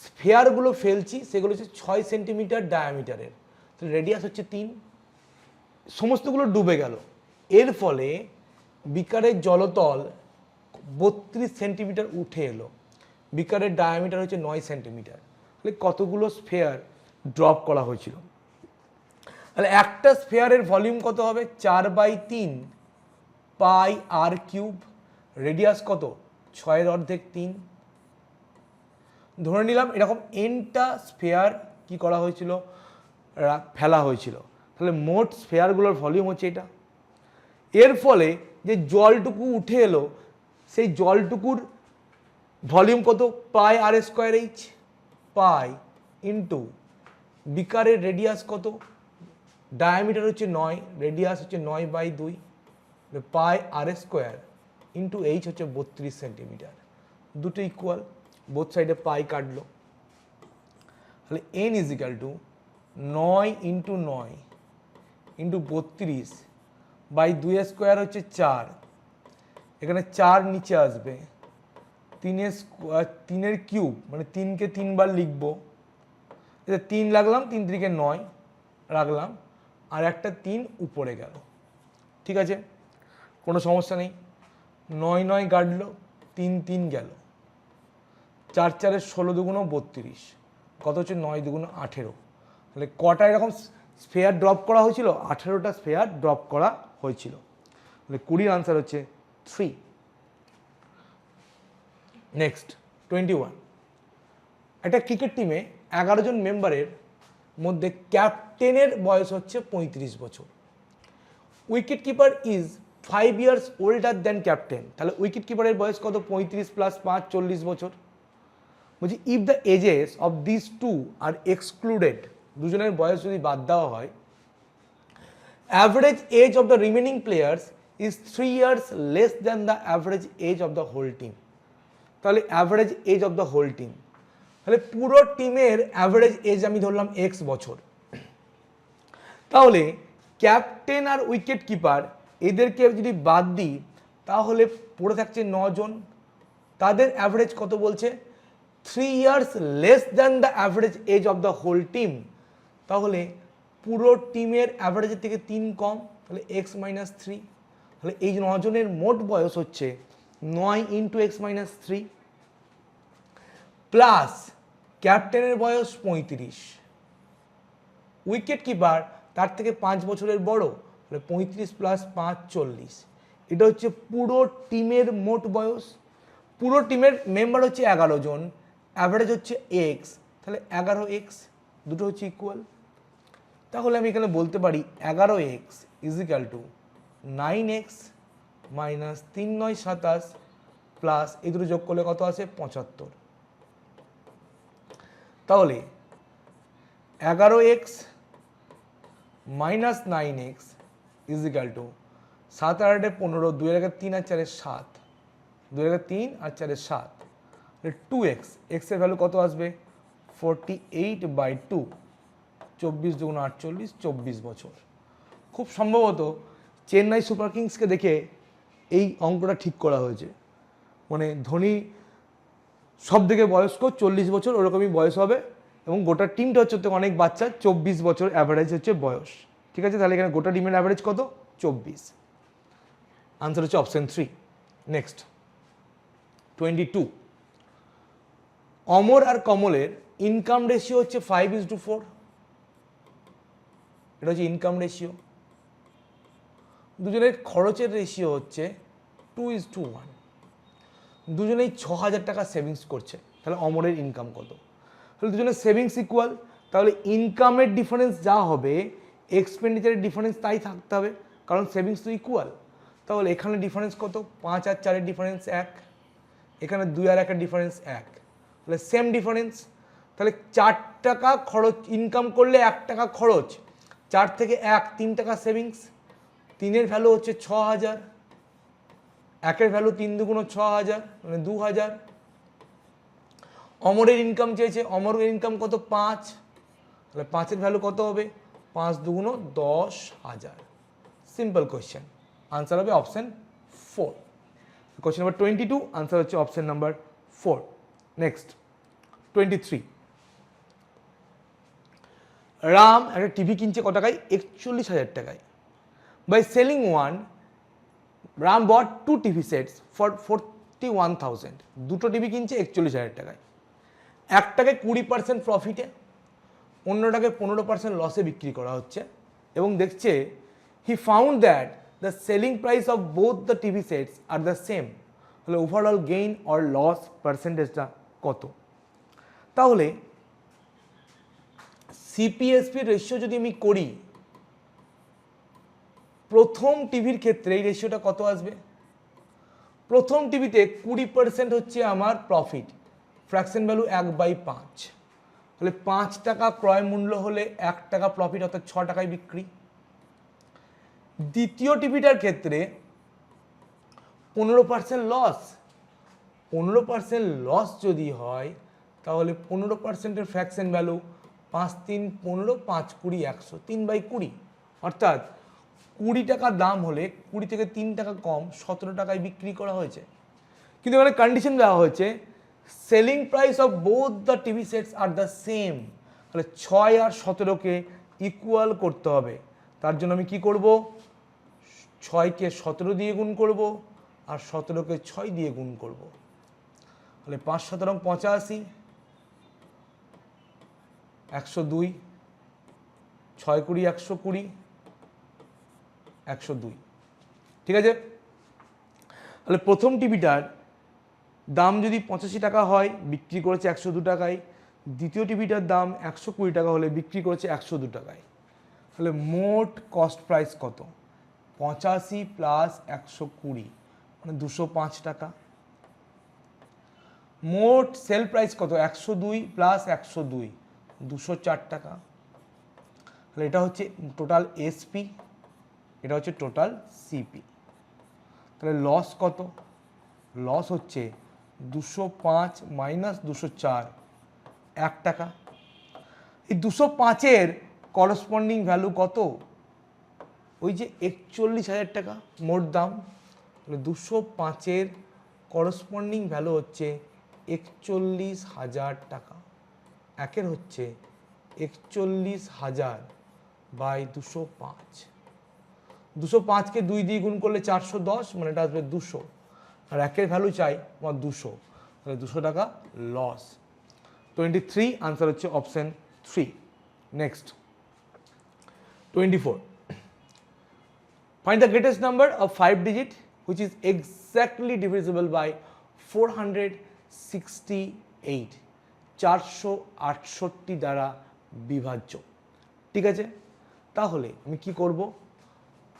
স্ফিয়ারগুলো ফেলছি সেগুলো হচ্ছে 6 সেন্টিমিটার ডায়ামিটারের, তো রেডিয়াস হচ্ছে 3, সমস্তগুলো ডুবে গেল। এর ফলে বিকারের জলতল 32 সেন্টিমিটার উঠে এলো, বিকারের ডায়ামিটার হচ্ছে 9 সেন্টিমিটার। তাহলে কতগুলো স্ফিয়ার ড্রপ করা হয়েছিল? তাহলে একটা স্ফিয়ারের ভলিউম কত হবে? 4/3 পাই আর কিউব। রেডিয়াস কত? 6 এর অর্ধেক 3। ধরে নিলাম এরকম এনটা স্ফিয়ার কি করা হয়েছিল? ফেলা হয়েছিল। তাহলে মোট স্ফিয়ারগুলোর ভলিউম হচ্ছে এটা। এর ফলে যে জলটুকু উঠে এলো সেই জলটুকুর ভলিউম কত? Pi r square h, pi into বিকারের রেডিয়াস কত? ডায়ামিটার হচ্ছে 9, রেডিয়াস হচ্ছে 9/2, pi r square into h হচ্ছে 32 সেন্টিমিটার। দুটো ইকুয়াল, বোথ সাইডে পাই কাটলো। তাহলে n is equal to 9 into 9 into 32 by 2 square হচ্ছে 4, এখানে 4 নিচে আসবে, তিনের কিউব মানে 3কে 3বার লিখবো, এটা 3 লাগলাম, 3 3 9 রাখলাম, আর একটা 3 উপরে গেল। ঠিক আছে, কোনো সমস্যা নেই। 9 9 কাটলো, 3 3 গেল, 4 4 16 দুগুণ 32, কত হচ্ছে 9 দুগুণ 18। তাহলে কটা এরকম স্ফেয়ার ড্রপ করা হয়েছিল? 18টা স্ফেয়ার ড্রপ করা হয়েছিল। তাহলে 20 আনসার হচ্ছে 3। নেক্সট 21, একটা ক্রিকেট টিমে 11 জন মেম্বারের মধ্যে ক্যাপ্টেনের বয়স হচ্ছে 35 বছর। Wicket keeper is 5 years older than captain. তাহলে উইকেট কিপারের বয়স কত? 35 প্লাস 5 40 বছর। বলছি if the ages of this two are excluded, দুজনের বয়স যদি বাদ দেওয়া হয়, average age of the remaining players is 3 years less than the average age of the whole team. তাহলে average age of the whole team, তাহলে পুরো টিমের অ্যাভারেজ এজ আমি ধরলাম এক্স বছর। তাহলে ক্যাপ্টেন আর উইকেট কিপার এদেরকে যদি বাদ দিই তাহলে পড়ে থাকছে 9 জন, তাদের অ্যাভারেজ কত বলছে? 3 years less than the average age of the whole team. তাহলে পুরো টিমের অ্যাভারেজের থেকে 3 কম, তাহলে এক্স মাইনাস 3। তাহলে এই 9 জনের মোট বয়স হচ্ছে 9 ইন্টু এক্স মাইনাস 3 প্লাস ক্যাপ্টেনের বয়স 35, উইকেট কিপার তার থেকে 5 বছরের বড়, তাহলে 35 প্লাস 5 40। এটা হচ্ছে পুরো টিমের মোট বয়স। পুরো টিমের মেম্বার হচ্ছে 11 জন, অ্যাভারেজ হচ্ছে এক্স, তাহলে 11x, দুটো হচ্ছে ইকুয়াল। তাহলে আমি এখানে বলতে পারি 11x is equal to 9x minus 3 9 27 plus এই দুটো যোগ করলে কত আসে? 75। তাহলে 11x minus 9x is equal to 7 আর 8 15, 2 এর 3 আর 4 7, 2 এর 3 আর 4 7, 2x, x এর ভ্যালু কত আসবে? 48/2, 24 দুগুণ 48, 24 বছর। খুব সম্ভবত চেন্নাই সুপার কিংসকে দেখে এই অঙ্কটা ঠিক করা হয়েছে। মানে ধোনি সব থেকে বয়স্ক, 40 বছর ওরকমই বয়স হবে, এবং গোটা টিমটা হচ্ছে অনেক বাচ্চা, 24 বছর অ্যাভারেজ হচ্ছে বয়স। ঠিক আছে, তাহলে এখানে গোটা টিমের অ্যাভারেজ কত? 24। আনসার হচ্ছে অপশন 3। নেক্সট 22, অমর আর কমলের ইনকাম রেশিও হচ্ছে 5:4। এটা হচ্ছে ইনকাম রেশিও। দুজনের খরচের রেশিও হচ্ছে 2:1। দুজনেই 6,000 টাকা সেভিংস করছে, তাহলে অমরের ইনকাম কত? তাহলে দুজনের সেভিংস ইকুয়াল, তাহলে ইনকামের ডিফারেন্স যা হবে এক্সপেন্ডিচারের ডিফারেন্স তাই থাকতে হবে, কারণ সেভিংস তো ইকুয়াল। তাহলে এখানে ডিফারেন্স কত? 5 আর 4-এর ডিফারেন্স 1, এখানে 2 আর 1-এর ডিফারেন্স 1, তাহলে সেম ডিফারেন্স। তাহলে 4 টাকা খরচ ইনকাম করলে 1 টাকা খরচ, 4 থেকে 1 3 টাকা সেভিংস। 3-এর ভ্যালু হচ্ছে 6,000, 1-এর ভ্যালু 3 দুগুণ 6,000 মানে 2,000। অমরের ইনকাম চেয়েছে, অমরের ইনকাম কত? 5, তাহলে 5-এর ভ্যালু কত হবে? 5 দুগুণ 10,000। সিম্পল কোয়েশ্চেন, আনসার হবে অপশন 4। কোয়েশ্চেন নাম্বার 22, আনসার হচ্ছে অপশন নাম্বার 4। নেক্সট 23, রাম একটা টিভি কিনছে কত টাকায়? 41,000 টাকায়। By selling one, Ram bought 2 TV sets for 41,000। দুটো টিভি কিনছে 41,000 টাকায়। একটাকে 20% প্রফিটে, অন্যটাকে 15% লসে বিক্রি করা হচ্ছে, এবং দেখছে he found that the selling price of both the TV sets are the same. তাহলে ওভারঅল গেইন অর লস পার্সেন্টেজটা কত? তাহলে সিপিএসপি রেশিও যদি আমি করি, প্রথম টিভির ক্ষেত্রে এই রেশিওটা কত আসবে? প্রথম টিভিতে 20% হচ্ছে আমার প্রফিট, ফ্র্যাকশন ভ্যালু 1/5, তাহলে 5 টাকা ক্রয় মূল্য হলে 1 টাকা প্রফিট, অর্থাৎ 6 টাকায় বিক্রি। দ্বিতীয় টিভিটার ক্ষেত্রে 15% লস, 15% লস যদি হয় তাহলে 15%-এর ফ্র্যাকশন ভ্যালু 5 3 15, 5 20 100, 3/20, অর্থাৎ 20 টাকা দাম হলে 20 থেকে 3 টাকা কম 17 টাকায় বিক্রি করা হয়েছে। কিন্তু এখানে কন্ডিশন দেওয়া হয়েছে selling price of both the TV sets are the same, তাহলে 6 আর 17কে ইকুয়াল করতে হবে। তার জন্য আমি কি করব, 6কে 17 দিয়ে গুণ করব আর 17কে 6 দিয়ে গুণ করব। তাহলে 5 17 85, 102, 6 20 120, 102। ঠিক আছে, তাহলে প্রথম টিভিটার দাম যদি 85 টাকা হয়, বিক্রি করেছে 102 টাকায়। দ্বিতীয় টিভিটার দাম 120 টাকা হলে বিক্রি করেছে 102 টাকায়। তাহলে মোট কস্ট প্রাইস কত, 85 প্লাস 120 মানে 205 টাকা। মোট সেল প্রাইস কত, 102 প্লাস 102 204 টাকা। তাহলে এটা হচ্ছে টোটাল এসপি, এটা হচ্ছে টোটাল সিপি। তাহলে লস কত, লস হচ্ছে 205 মাইনাস 204, 1 টাকা। এই 205-এর করসপন্ডিং ভ্যালু কত, ওই যে 41,000 টাকা মোট দাম। তাহলে 205-এর করসপন্ডিং ভ্যালু হচ্ছে 41,000 টাকা। একের হচ্ছে 41,000 বাই 205, 205কে 2 দিয়ে গুণ করলে 410, মানে এটা আসবে 200, আর একের ভ্যালু চাই আমার 200, তাহলে 200 টাকা লস। 23 আনসার হচ্ছে option 3। Next 24, find the greatest number of 5 digit which is exactly divisible by 468, 468 দ্বারা বিভাজ্য। ঠিক আছে, তাহলে আমি কি করব,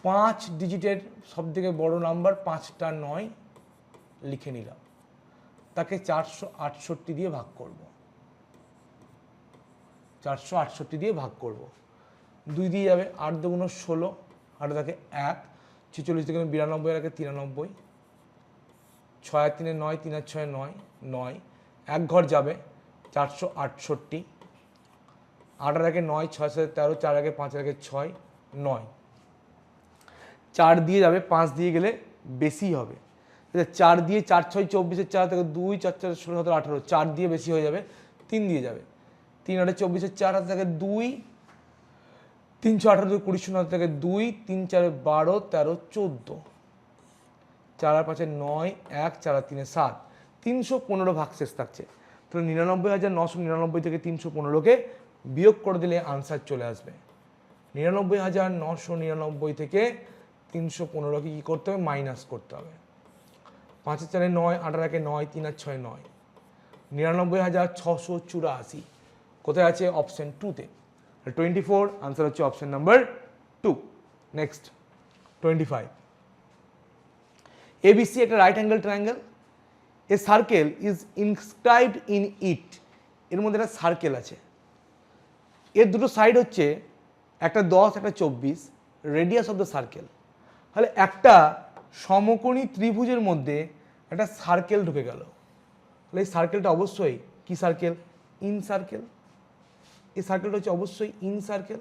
5 ডিজিটের সবথেকে বড় নাম্বার 5টা 9 লিখে নিলাম, তাকে 468 দিয়ে ভাগ করব, 468 দিয়ে ভাগ করব। 2 দিয়ে যাবে, 8 দুগুণ 16, 8 থাকে 1, 46 থেকে 92 রাখে 93, 6 আর 3 9, 3 আর 6 9, 9 এক ঘর যাবে 468, 8 রাখে 9, 6 7 13, 4 রাখে 5 রাখে 6, 9, 4 দিয়ে যাবে, 5 দিয়ে গেলে বেশি হবে। 4 দিয়ে 4 6 24, 4 থেকে 2, 4 4 16 17 18, 4 দিয়ে বেশি হয়ে যাবে, 3 দিয়ে যাবে, 3 8 24, 4 হাতে থেকে 2, 3 6 18 20 0 থেকে 2, 3 4 12 13 14, 4 আর 5 9, 1 4 আর 3 7, 315 ভাগশেষ থাকছে। তাহলে 99,999 থেকে 315কে বিয়োগ করে দিলে আনসার চলে আসবে। 99,999 থেকে 315কে কী করতে হবে, মাইনাস করতে হবে। 5 4 9, 8 রাখে 9, 3 আর 6 9, 99,684 কোথায় আছে, অপশন 2-তে। 24 আনসার হচ্ছে অপশন নাম্বার 2। নেক্সট 25, ABC একটা right angle triangle, A circle is inscribed in it, এর মধ্যে একটা সার্কেল আছে, এর দুটো সাইড হচ্ছে একটা 10 একটা 24, রেডিয়াস অফ দ্য সার্কেল। তাহলে একটা সমকোণী ত্রিভুজের মধ্যে একটা সার্কেল ঢুকে গেল, তাহলে এই সার্কেলটা অবশ্যই কি সার্কেল, ইন সার্কেল। এই সার্কেলটা হচ্ছে অবশ্যই ইন সার্কেল।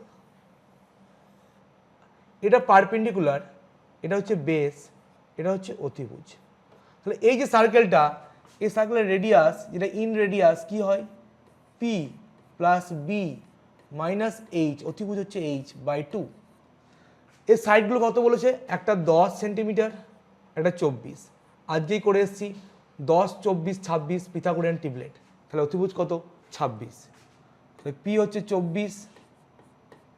এটা পারপেন্ডিকুলার, এটা হচ্ছে বেস, এটা হচ্ছে অতিভুজ। তাহলে এই যে সার্কেলটা, এই সার্কেলের রেডিয়াস যেটা ইন রেডিয়াস কি হয়, P plus B minus H, অতিভুজ হচ্ছে এইচ বাই 2। এর সাইডগুলো কত বলেছে, একটা 10 সেন্টিমিটার, একটা 24, আজকেই করে এসেছি 10 24 26 পিথাগোরিয়ান টিবলেট, তাহলে অতিভুজ কত 26, তাহলে পি হচ্ছে 24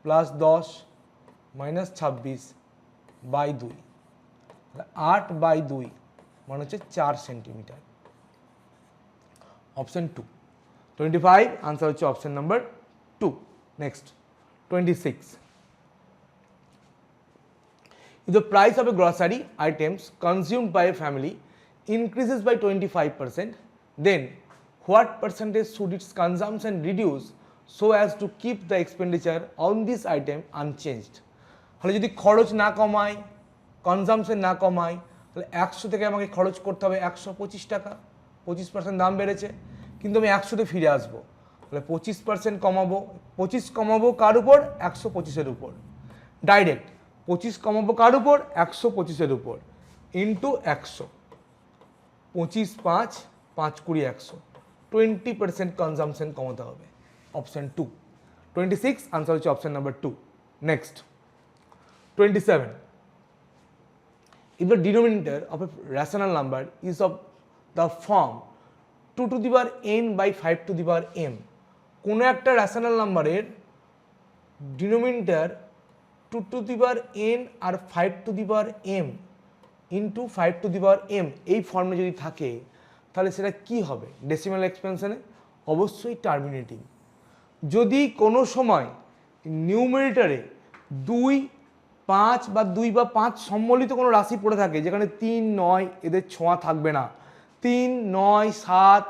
প্লাস 10 মাইনাস 26 বাই 2, 8 বাই 2 মানে হচ্ছে 4 সেন্টিমিটার। অপশন 2। 25 আনসার হচ্ছে option number 2। Next 26, if the price of a grocery items consumed by a family increases by 25%, then what percentage should its consumption reduce so as to keep the expenditure on this item unchanged? তাহলে যদি খরচ না কমায়, consumption না কমায়, তাহলে 100 থেকে আমাকে খরচ করতে হবে 125 টাকা, 25% দাম বেড়েছে, কিন্তু আমি 100-তে ফিরে আসবো, তাহলে 25% কমাবো, 25 কমাবো কার উপর, 125-এর উপর, ডাইরেক্ট 25 কমাবো কার উপর, 125-এর উপর, ইন্টু 100, 25 5 5 20 100 20% কনজামশন কমাতে হবে অপশন 2 26 আনসার হচ্ছে option number 2 next 27 if the denominator of a rational number is of the form 2 to the power n by 5 to the power m কোনো একটা রেশনাল নাম্বারের denominator 2 to the power n আর 5 to the power m into 5 to the power m এই ফর্মে যদি থাকে তাহলে সেটা কি হবে ডেসিমাল এক্সপেনশনে অবশ্যই টার্মিনেটিং যদি কোনো সময় নিউমেরেটরে 2 5 বা 2 বা 5 সম্মিলিত কোনো রাশি পড়ে থাকে যেখানে 3 9 এদের ছোঁয়া থাকবে না 3 9 7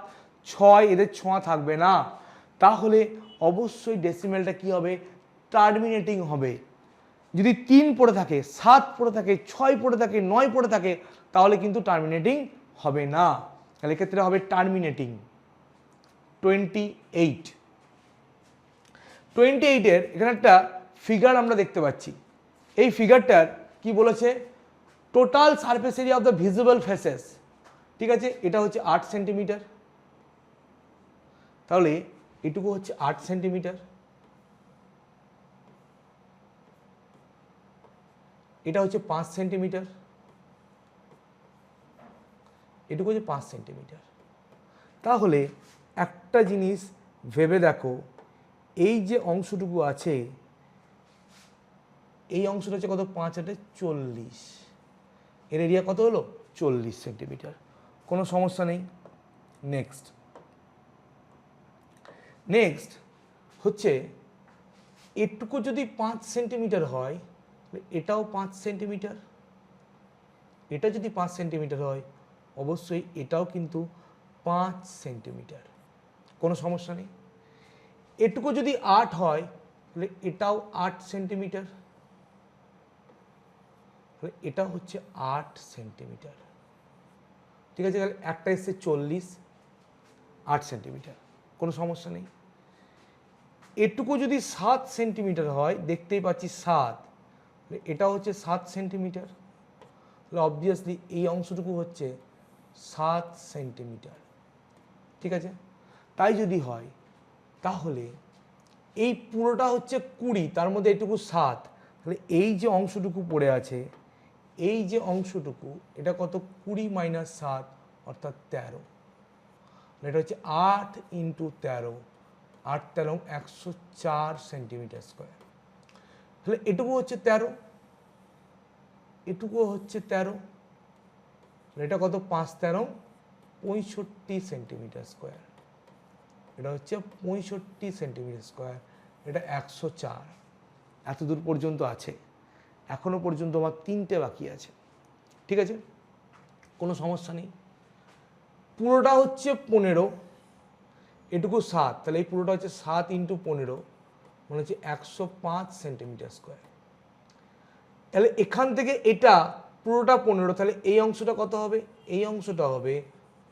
6 এদের ছোঁয়া থাকবে না তাহলে অবশ্যই ডেসিমেলটা কি হবে টার্মিনেটিং হবে যদি 3 পড়ে থাকে 7 পড়ে থাকে 6 পড়ে থাকে 9 পড়ে থাকে তাহলে কিন্তু টার্মিনেটিং হবে না তাহলে ক্ষেত্রে হবে টার্মিনেটিং 28 এর এখানে একটা ফিগার আমরা দেখতে পাচ্ছি এই ফিগারটার কি বলেছে total surface area of the visible faces ঠিক আছে এটা হচ্ছে 8 সেন্টিমিটার তাহলে এটুকু হচ্ছে 8 সেন্টিমিটার এটা হচ্ছে 5 সেন্টিমিটার এটুকু হচ্ছে 5 সেন্টিমিটার তাহলে একটা জিনিস ভেবে দেখো এই যে অংশটুকু আছে এই অংশটা হচ্ছে কত 5 8 40 এর এরিয়া কত হলো 40 সেন্টিমিটার কোনো সমস্যা নেই নেক্সট হচ্ছে এটুকু যদি 5 সেন্টিমিটার হয় এটাও 5 সেন্টিমিটার এটা যদি 5 সেন্টিমিটার হয় অবশ্যই এটাও কিন্তু 5 সেন্টিমিটার কোনো সমস্যা নেই এটুকু যদি 8 হয় তাহলে এটাও 8 সেন্টিমিটার তাহলে এটা হচ্ছে 8 সেন্টিমিটার ঠিক আছে তাহলে একটা এসছে 40 8 সেন্টিমিটার কোনো সমস্যা নেই এটুকু যদি 7 সেন্টিমিটার হয় দেখতেই পাচ্ছি 7 এটা হচ্ছে 7 সেন্টিমিটার তাহলে অবভিয়াসলি এই অংশটুকু হচ্ছে 7 সেন্টিমিটার ঠিক আছে তাই যদি হয় তাহলে এই পুরোটা হচ্ছে 20 তার মধ্যে এটুকু 7 তাহলে এই যে অংশটুকু পড়ে আছে এই যে অংশটুকু এটা কত 20 মাইনাস 7 অর্থাৎ 13 এটা হচ্ছে 8 ইন্টু 13 8 13 104 সেন্টিমিটার স্কোয়ার তাহলে এটুকু হচ্ছে 13 এটুকু হচ্ছে 13 এটা কত 5 13 65 সেন্টিমিটার স্কোয়ার এটা হচ্ছে 65 সেন্টিমিটার স্কোয়ার এটা 104 এত দূর পর্যন্ত আছে এখনো পর্যন্ত আমার 3টে বাকি আছে ঠিক আছে কোনো সমস্যা নেই পুরোটা হচ্ছে 15 এটুকু 7 তাহলে এই পুরোটা হচ্ছে 7 ইন্টু 15 মানে হচ্ছে 105 সেন্টিমিটার স্কোয়ার তাহলে এখান থেকে এটা পুরোটা 15 তাহলে এই অংশটা কত হবে এই অংশটা হবে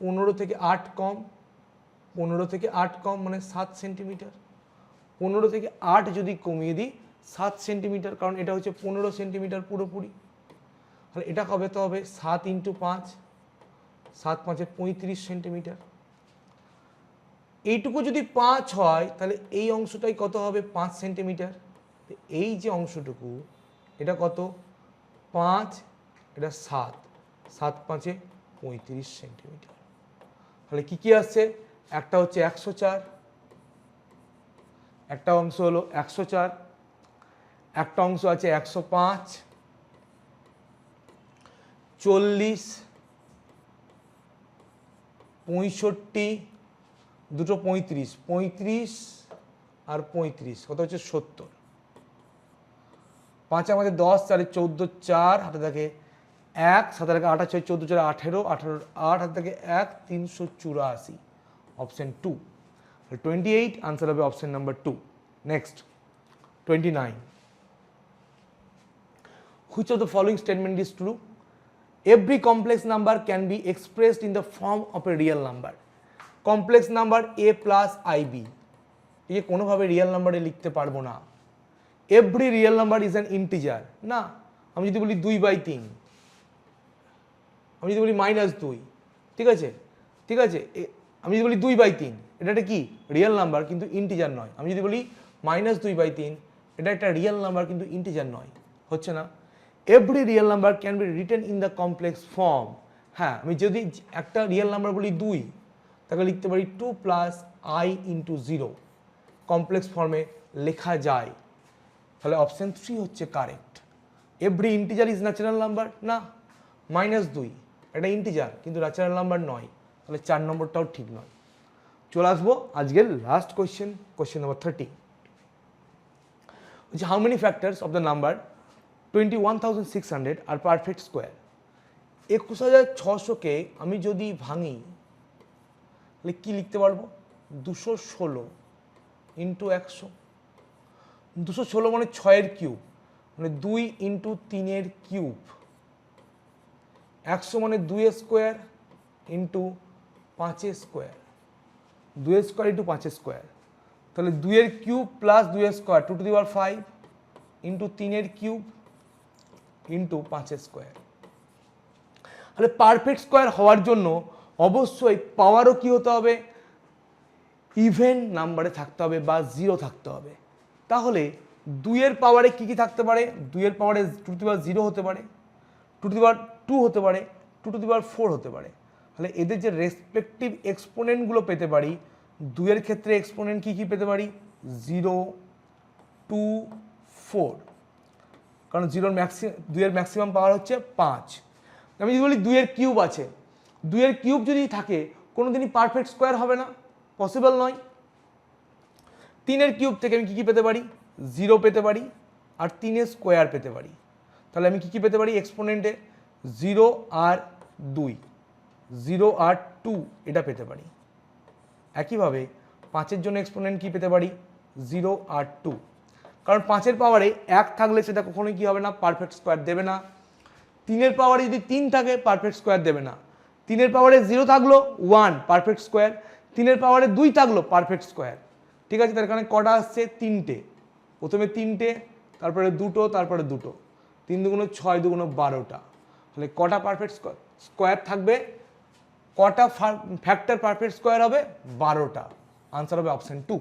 15 থেকে 8 কম 15 থেকে 8 কম মানে 7 সেন্টিমিটার 15 থেকে 8 যদি কমিয়ে দিই 7 সেন্টিমিটার কারণ এটা হচ্ছে 15 সেন্টিমিটার পুরোপুরি তাহলে এটা কবে তো হবে 7 ইন্টু 5 7 5 35 সেন্টিমিটার এইটুকু যদি 5 হয় তাহলে এই অংশটাই কত হবে 5 সেন্টিমিটার এই যে অংশটুকু এটা কত 5 এটা 7 7 5 35 সেন্টিমিটার তাহলে কি কি আসছে একটা হচ্ছে 104 একটা অংশ হলো 104 একটা অংশ আছে 105 40 65 দুটো 35 35 আর 35 কত হচ্ছে 70 5 আমাদের 10 4 14 4 হাতে থাকে 1 7 থাকে 8 6 14 4 18 18 8 হাতে থাকে 1 384 অপশন 2 28 আনসার হবে option number 2 next 29 which of the following statement is true every complex number can be expressed in the form of a real number complex number a plus ib ये কোনোভাবে রিয়েল নাম্বারে লিখতে পারবো না every real number is an integer না আমি যদি বলি 2/3 আমি যদি বলি -2 ঠিক আছে, ঠিক আছে। আমি যদি বলি 2/3, এটা একটা কি রিয়েল নাম্বার কিন্তু ইন্টিজার নয়। আমি যদি বলি -2/3, এটা একটা রিয়েল নাম্বার কিন্তু ইন্টিজার নয়, হচ্ছে না। Every real number can be written in the complex form. হ্যাঁ, আমি যদি একটা রিয়েল নাম্বার বলি 2, তাকে লিখতে পারি 2 + i × 0, কমপ্লেক্স ফর্মে লেখা যায়। তাহলে অপশন 3 হচ্ছে correct. Every integer is natural number না, -2 এটা ইন্টিজার কিন্তু ন্যাচারাল নাম্বার নয়, তাহলে 4 নম্বরটাও ঠিক নয়। চলে আসবো আজকের লাস্ট কোয়েশ্চেন, কোয়েশ্চেন নাম্বার 30, হচ্ছে how many factors of the number 21,600 are perfect square. 21,600কে আমি যদি ভাঙি তাহলে কী লিখতে পারবো? 216 × 100। 216 মানে 6-এর কিউব, মানে 2 × 3-এর কিউব। 100 মানে 2 স্কোয়ার × 5 স্কোয়ার, 2 স্কোয়ার × 5 স্কোয়ার। তাহলে 2-এর cube plus 2 square 2 to the power 5 × 3-এর কিউব × 5 স্কোয়ার। তাহলে পারফেক্ট স্কোয়ার হওয়ার জন্য অবশ্যই পাওয়ারও কি হতে হবে? ইভেন নাম্বারে থাকতে হবে বা 0 থাকতে হবে। তাহলে 2-এর পাওয়ারে কী কী থাকতে পারে? 2-এর পাওয়ারে 2 টু দি পাওয়ার 0 হতে পারে, 2 টু দি পাওয়ার 2 হতে পারে, 2 টু দি পাওয়ার 4 হতে পারে। তাহলে এদের যে রেসপেক্টিভ এক্সপোনেন্টগুলো পেতে পারি, 2-এর ক্ষেত্রে এক্সপোনেন্ট কী কী পেতে পারি? 0, 2, 4, কারণ 2-এর ম্যাক্সিমাম পাওয়ার হচ্ছে 5। আমি যদি বলি 2-এর কিউব আছে, 2-এর কিউব যদি থাকে কোনো দিনই পারফেক্ট স্কোয়ার হবে না, পসিবল নয়। 3-এর কিউব থেকে আমি কী কী পেতে পারি? 0 পেতে পারি আর 3-এর স্কোয়ার পেতে পারি। তাহলে আমি কী কী পেতে পারি এক্সপোনেন্টে? 0 আর 2, 0 আর 2 এটা পেতে পারি। একইভাবে 5-এর জন্য এক্সপোনেন্ট কী পেতে পারি? 0 আর 2, কারণ 5-এর পাওয়ারে 1 থাকলে সেটা কখনোই কী হবে না? পারফেক্ট স্কোয়ার দেবে না। 3-এর পাওয়ারে যদি 3 থাকে পারফেক্ট স্কোয়ার দেবে না। 3-এর পাওয়ারে 0 থাকলো 1 পারফেক্ট স্কোয়ার, 3-এর পাওয়ারে 2 থাকলো পারফেক্ট স্কোয়ার। ঠিক আছে, তার কারণে কটা আসছে? 3টে। প্রথমে 3টে, তারপরে 2টো, তারপরে 2টো। 3 দুগুণ 6, দুগুণ 12টা। তাহলে কটা পারফেক্ট স্কোয়ার থাকবে? কটা ফ্যাক্টর পারফেক্ট স্কোয়ার হবে? 12টা। আনসার হবে অপশন 2।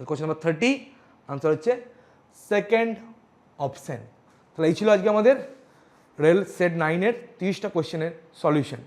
কোয়েশ্চেন নাম্বার 30, আনসার হচ্ছে সেকেন্ড অপশন। তাহলে এই ছিল আজকে আমাদের রেল সেট 9-এর 30টা কোয়েশ্চেনের সলিউশন।